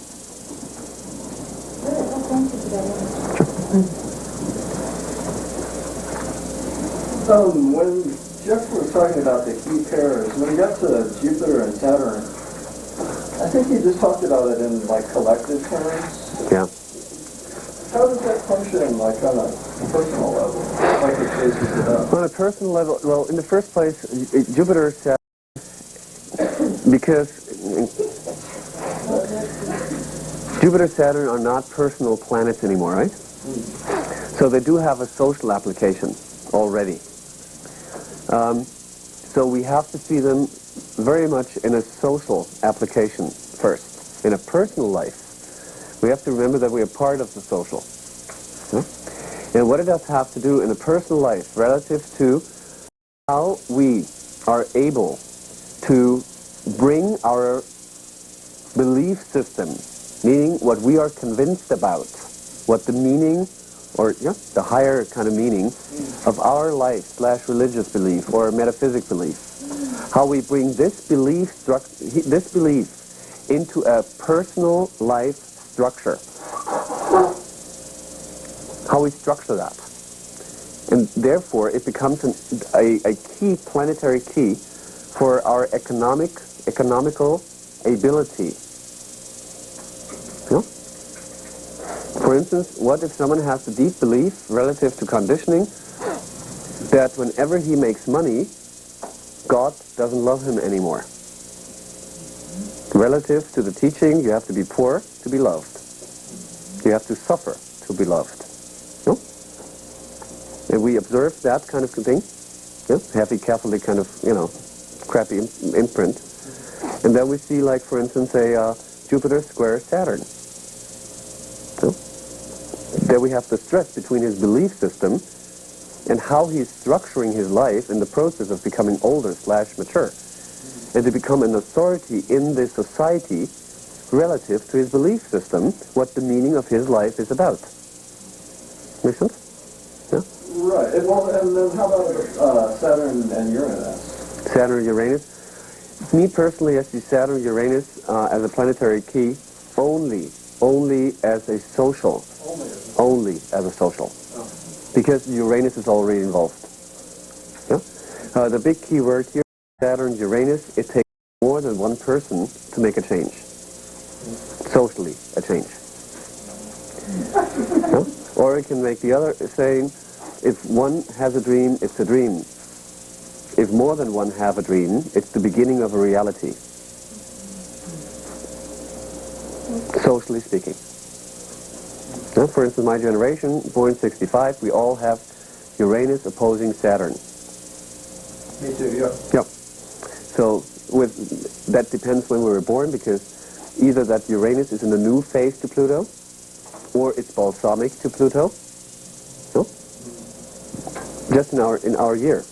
When Jeff was talking about the key pairs, when he got to Jupiter and Saturn, I think he just talked about it in like collective terms. Yeah. How does that function like on a personal level? Like it chases it up? On a personal level, well, in the first place, Jupiter, Saturn, because Jupiter, Saturn are not personal planets anymore, right? So they do have a social application already. So we have to see them very much in a social application first. In a personal life, we have to remember that we are part of the social. And what it does have to do in a personal life relative to how we are able to bring our belief system, meaning what we are convinced about, what the meaning, or the higher kind of meaning of our life / religious belief or metaphysic belief, how we bring this belief into a personal life structure. How we structure that. And therefore it becomes a key, planetary key for our economical ability. You know? For instance, what if someone has a deep belief relative to conditioning that whenever he makes money, God doesn't love him anymore? Relative to the teaching, you have to be poor to be loved. You have to suffer to be loved. No? And we observe that kind of thing. Heavy Catholic kind of, crappy imprint. And then we see, like, for instance, a Jupiter square Saturn. So, there we have the stress between his belief system and how he's structuring his life in the process of becoming older / mature. And to become an authority in the society relative to his belief system, what the meaning of his life is about. Make sense? Yeah? Right. And then how about Saturn and Uranus? Saturn and Uranus. Me personally, I see Saturn and Uranus as a planetary key only as a social. Only as a social. Oh. Because Uranus is already involved. Yeah? The big key word here, Saturn, Uranus, it takes more than one person to make a change. Socially, a change. Yeah? Or it can make the other saying, if one has a dream, it's a dream. If more than one have a dream, it's the beginning of a reality. Socially speaking. Yeah? For instance, my generation, born 65, we all have Uranus opposing Saturn. Me too, yeah. Yeah. So that depends when we were born, because either that Uranus is in a new phase to Pluto, or it's balsamic to Pluto. No? Just in our year.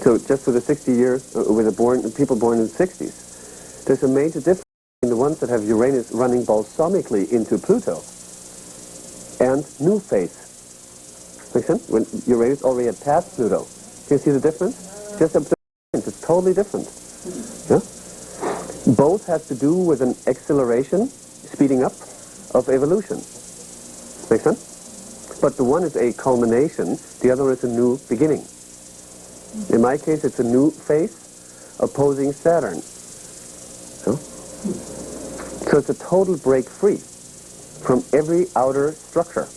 So just for the 60 years, with people born in the 60s, there's a major difference in the ones that have Uranus running balsamically into Pluto and new phase. Make sense? When Uranus already had passed Pluto. Can you see the difference? Just observe the difference. It's totally different. Yeah? Both have to do with an acceleration, speeding up, of evolution. Make sense? But the one is a culmination, the other is a new beginning. In my case, it's a new phase opposing Saturn. So it's a total break free from every outer structure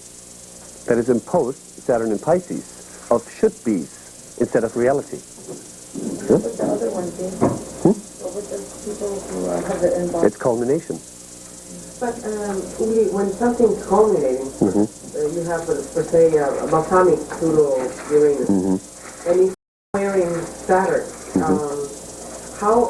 that is imposed, Saturn in Pisces, of should-bes instead of reality. What's the other one, Jane? What would the people who have it involved? It's culmination. But Uli, when something's culminating, you have, per se, a balsamic Pluto Uranus, and it's wearing Saturn. How,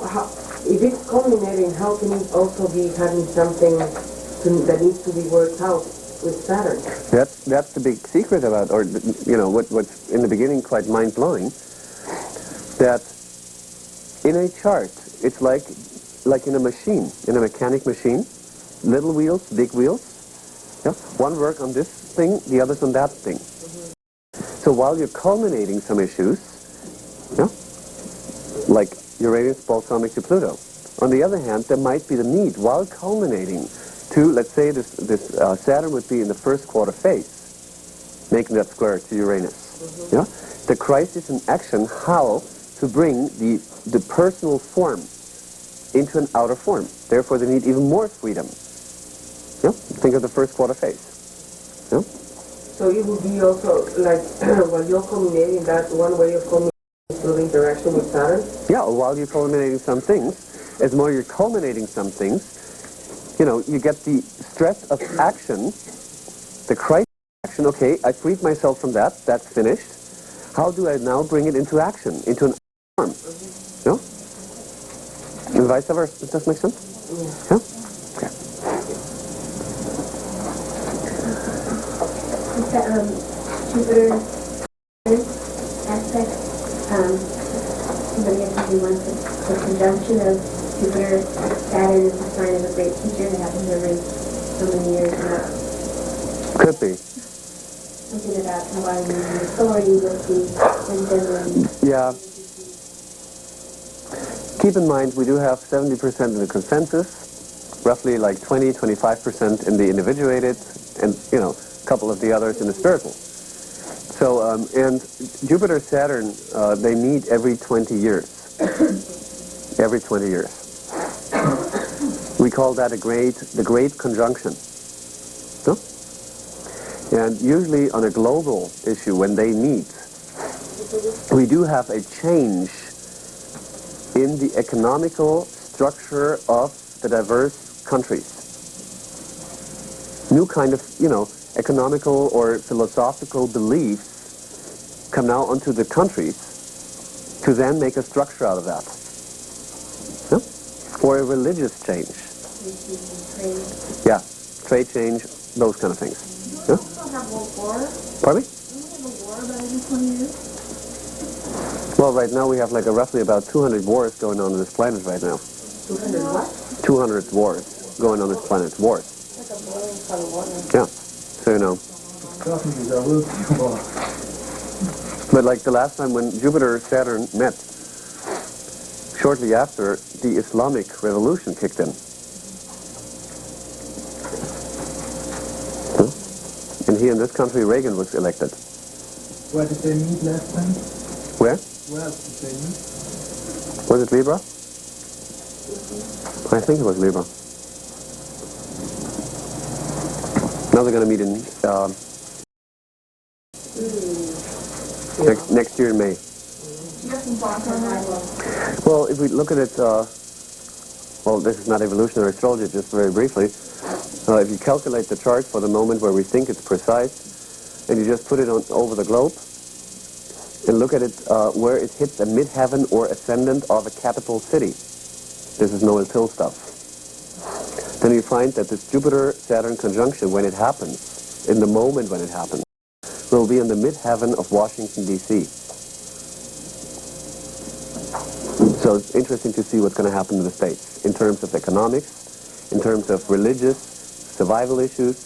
if it's culminating, how can it also be having something that needs to be worked out with Saturn? That's the big secret about, or what's in the beginning quite mind-blowing, that in a chart, it's like in a machine, in a mechanic machine, little wheels, big wheels. Yeah? One work on this thing, the other's on that thing. So while you're culminating some issues, like Uranus balsamic to Pluto, on the other hand, there might be the need, while culminating, to, let's say, this Saturn would be in the first quarter phase, making that square to Uranus. Yeah? The crisis in action, how to bring the personal form into an outer form. Therefore, they need even more freedom. Yeah? Think of the first quarter phase. Yeah? So it would be also, like, while you're culminating, that's one way of culminating through the interaction with Saturn? Yeah, while you're culminating some things, as more you're culminating some things, you get the stress of action, the crisis of action. Okay, I freed myself from that, that's finished. How do I now bring it into action, into an form? No? And vice versa. Does that make sense? Yeah? Okay. Jupiter aspect. Somebody had something once, the conjunction of Jupiter, Saturn is a sign of a great teacher that happens every so many years. Could be. Something about combining the authority with the wisdom. Yeah. Keep in mind, we do have 70% in the consensus, roughly like 20-25% in the individuated, and, you know, a couple of the others in the spiritual. So, and Jupiter, Saturn, they meet every 20 years. Every 20 years. We call that the great conjunction. No? And usually on a global issue, when they meet, we do have a change in the economical structure of the diverse countries. New kind of, you know, economical or philosophical beliefs come now onto the countries to then make a structure out of that. Yeah? Or a religious change. Yeah, trade change, those kind of things. Yeah? Pardon me? Well, right now we have like roughly about 200 wars going on this planet right now. 200 what? 200 wars going on this planet. Wars. Like a boiling pot of water. Yeah. So, you know. But like the last time when Jupiter and Saturn met, shortly after, the Islamic Revolution kicked in. Huh? And here in this country, Reagan was elected. Where did they meet last time? Where? Where else did they meet? Was it Libra? I think it was Libra. Now they're going to meet in next year in May. Do you have some thoughts on that? Well, if we look at it, well, this is not evolutionary astrology, just very briefly. If you calculate the chart for the moment where we think it's precise, and you just put it on over the globe, and look at it where it hits a midheaven or ascendant of a capital city. This is no ill pill stuff. Then you find that this Jupiter-Saturn conjunction, when it happens, in the moment when it happens, will be in the midheaven of Washington, D.C. So it's interesting to see what's going to happen in the States in terms of economics, in terms of religious, survival issues,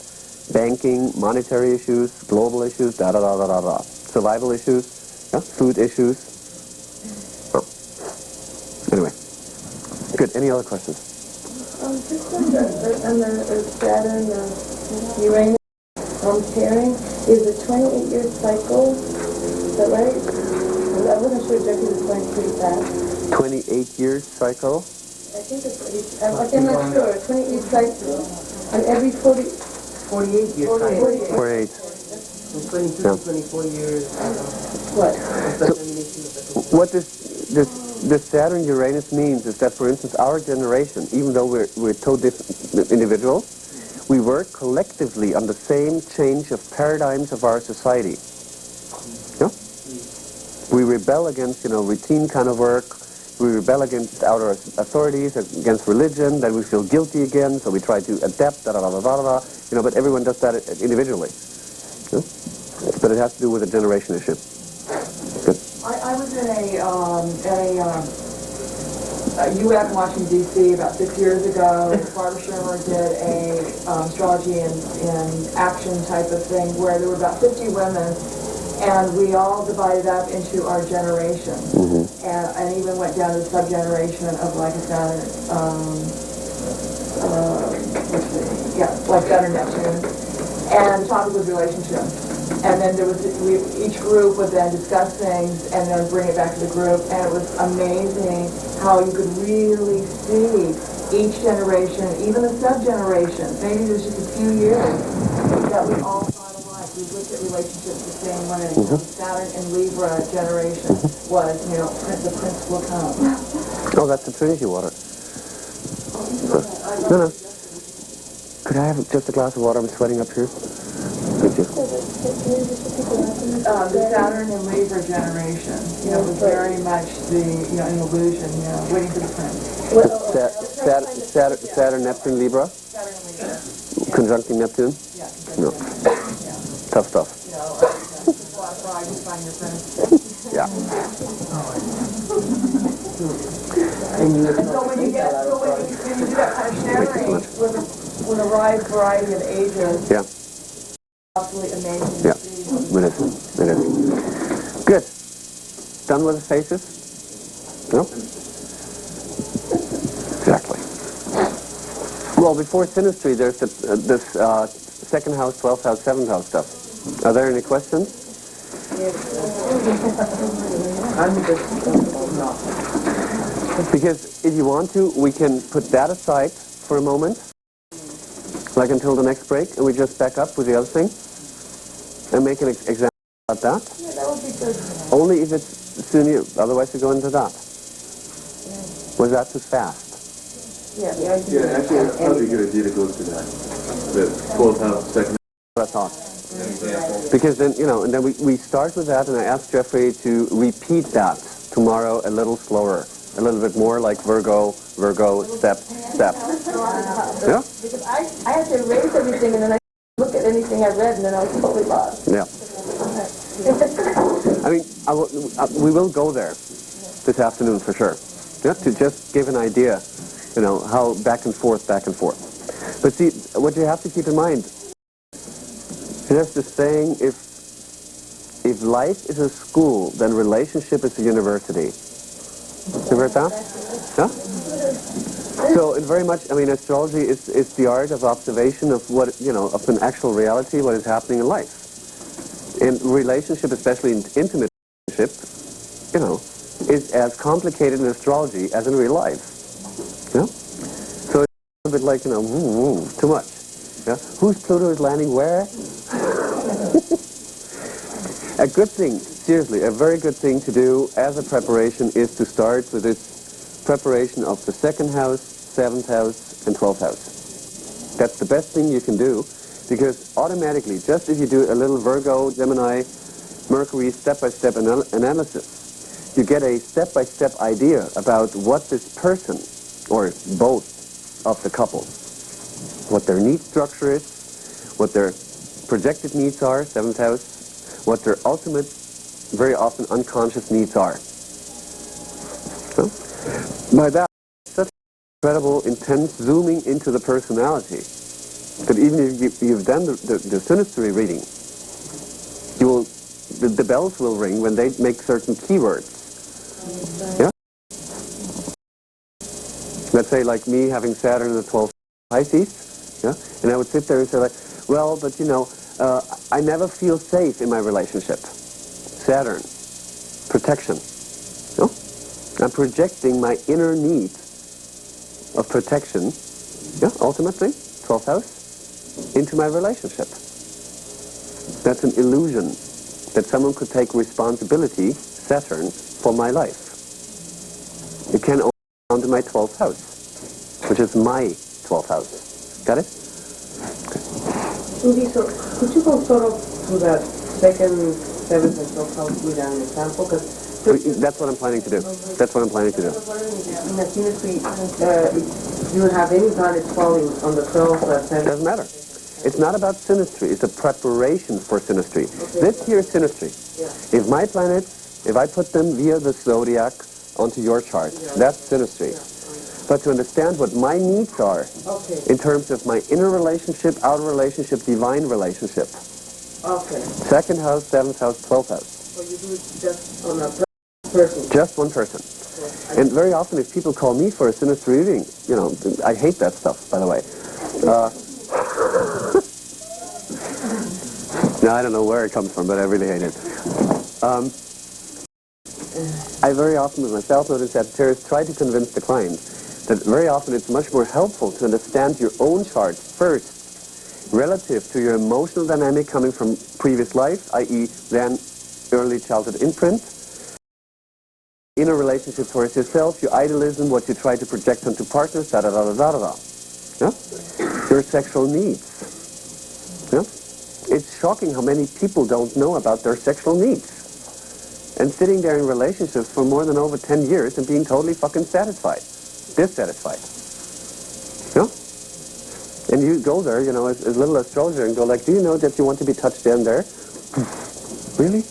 banking, monetary issues, global issues, da-da-da-da-da-da. Survival issues. Yeah, food issues. Oh. Anyway. Good. Any other questions? Just on the Saturn, Uranus pairing, is a 28-year cycle. Is that right? I wasn't sure exactly it's going pretty fast. 28-year cycle? I think it's, I'm not sure. 28-year cycle on every 48 years. 48. From 22 Yeah. to 24 years. what? So, what this Saturn-Uranus means is that, for instance, our generation, even though we're totally different individuals, we work collectively on the same change of paradigms of our society. Yeah? We rebel against, you know, routine kind of work. We rebel against outer authorities, against religion. Then we feel guilty again, so we try to adapt. Da da da da da da. You know, but everyone does that individually. Yeah? But it has to do with a generation issue. Good. I was in a UN in Washington, D.C. about 6 years ago. Barbara Shermer did a astrology and action type of thing where there were about 50 women, and we all divided up into our generation. Mm-hmm. And even went down to the sub-generation of like a Saturn, like Saturn Neptune. And the topic was relationships. And then there was, each group would then discuss things and then bring it back to the group. And it was amazing how you could really see each generation, even the sub-generation, maybe there's just a few years, that we all thought alike. We looked at relationships the same way. Mm-hmm. Saturn and Libra generation was, you know, the prince will come. Oh, that's the Trinity water. No. Could I have just a glass of water? I'm sweating up here. Thank you. The Saturn and Libra generation, you know, was very much the, you know, an illusion, you know, waiting for the prince. Saturn, Neptune, Libra? Saturn and Libra. Conjuncting Neptune? Yeah. No. Tough stuff. You know, on your furniture. Yeah. And so when you do that kind of sharing with a wide variety of ages, Yeah. absolutely amazing. Yeah. It is. It is. Good. Done with the faces? No? Exactly. Well, before synastry, there's this second house, 12th house, 7th house stuff. Are there any questions? Because if you want to, we can put that aside for a moment, like until the next break, and we just back up with the other thing and make an example about that. Yeah, that would be good. Only if it's soon you. Otherwise, we go into that. Was that too fast? Yeah, Yeah, actually, it's probably a good idea to go through that. The 12th house, second That's all. an example. Because then, and then we start with that, and I asked Jeffrey to repeat that tomorrow a little slower, a little bit more like Virgo, step, step. Yeah? because I had to erase everything and then I look at anything I read and then I was totally lost. Yeah. I mean, we will go there this afternoon for sure. Yeah, to just give an idea, how back and forth. But see, what you have to keep in mind, there's this saying, if life is a school, then relationship is a university. You heard that? Yeah? So it very much, astrology is the art of observation of what, of an actual reality, what is happening in life. In relationship, especially in intimate relationship, is as complicated in astrology as in real life. Yeah? So it's a bit like, too much. Yeah? Whose Pluto is landing where? A good thing, seriously, a very good thing to do as a preparation is to start with this preparation of the 2nd house, 7th house, and 12th house. That's the best thing you can do, because automatically, just if you do a little Virgo, Gemini, Mercury step-by-step analysis, you get a step-by-step idea about what this person, or both of the couple, what their need structure is, what their projected needs are, 7th house, what their ultimate, very often unconscious needs are. So, by that, such incredible, intense zooming into the personality that even if you've done the synastry reading, the bells will ring when they make certain keywords. Yeah? Let's say like me having Saturn in the 12th Pisces, yeah? And I would sit there and say like, well, but I never feel safe in my relationship. Saturn, protection. No? I'm projecting my inner need of protection, ultimately, 12th house, into my relationship. That's an illusion that someone could take responsibility, Saturn, for my life. It can only be found in my 12th house, which is my 12th house. Got it? Udi, so could you go sort of through that 2nd, 7th, and 12th house with an example? Because that's what I'm planning to do. That's what I'm planning to do. in a synastry, you have any planets falling on the 12th or 7th? Doesn't matter. It's not about synastry. It's a preparation for synastry. Okay. This here is synastry. Yeah. If my planets, if I put them via the zodiac onto your chart, that's synastry. Yeah. But to understand what my needs are in terms of my inner relationship, outer relationship, divine relationship. Okay. 2nd house, 7th house, 12th house. So you do it just on a person? Just one person. Okay. And very often if people call me for a synastry reading, I hate that stuff, by the way. Now, I don't know where it comes from, but I really hate it. I very often, with my South Node in Sagittarius, try to convince the client that very often it's much more helpful to understand your own chart first, relative to your emotional dynamic coming from previous life, i.e. then early childhood imprint, inner relationship towards yourself, your idealism, what you try to project onto partners, da-da-da-da-da-da. Yeah? Your sexual needs. Yeah? It's shocking how many people don't know about their sexual needs. And sitting there in relationships for more than over 10 years and being totally fucking satisfied. Dissatisfied. Yeah? And you go there, as little astrologer and go like, do you know that you want to be touched down there? Really?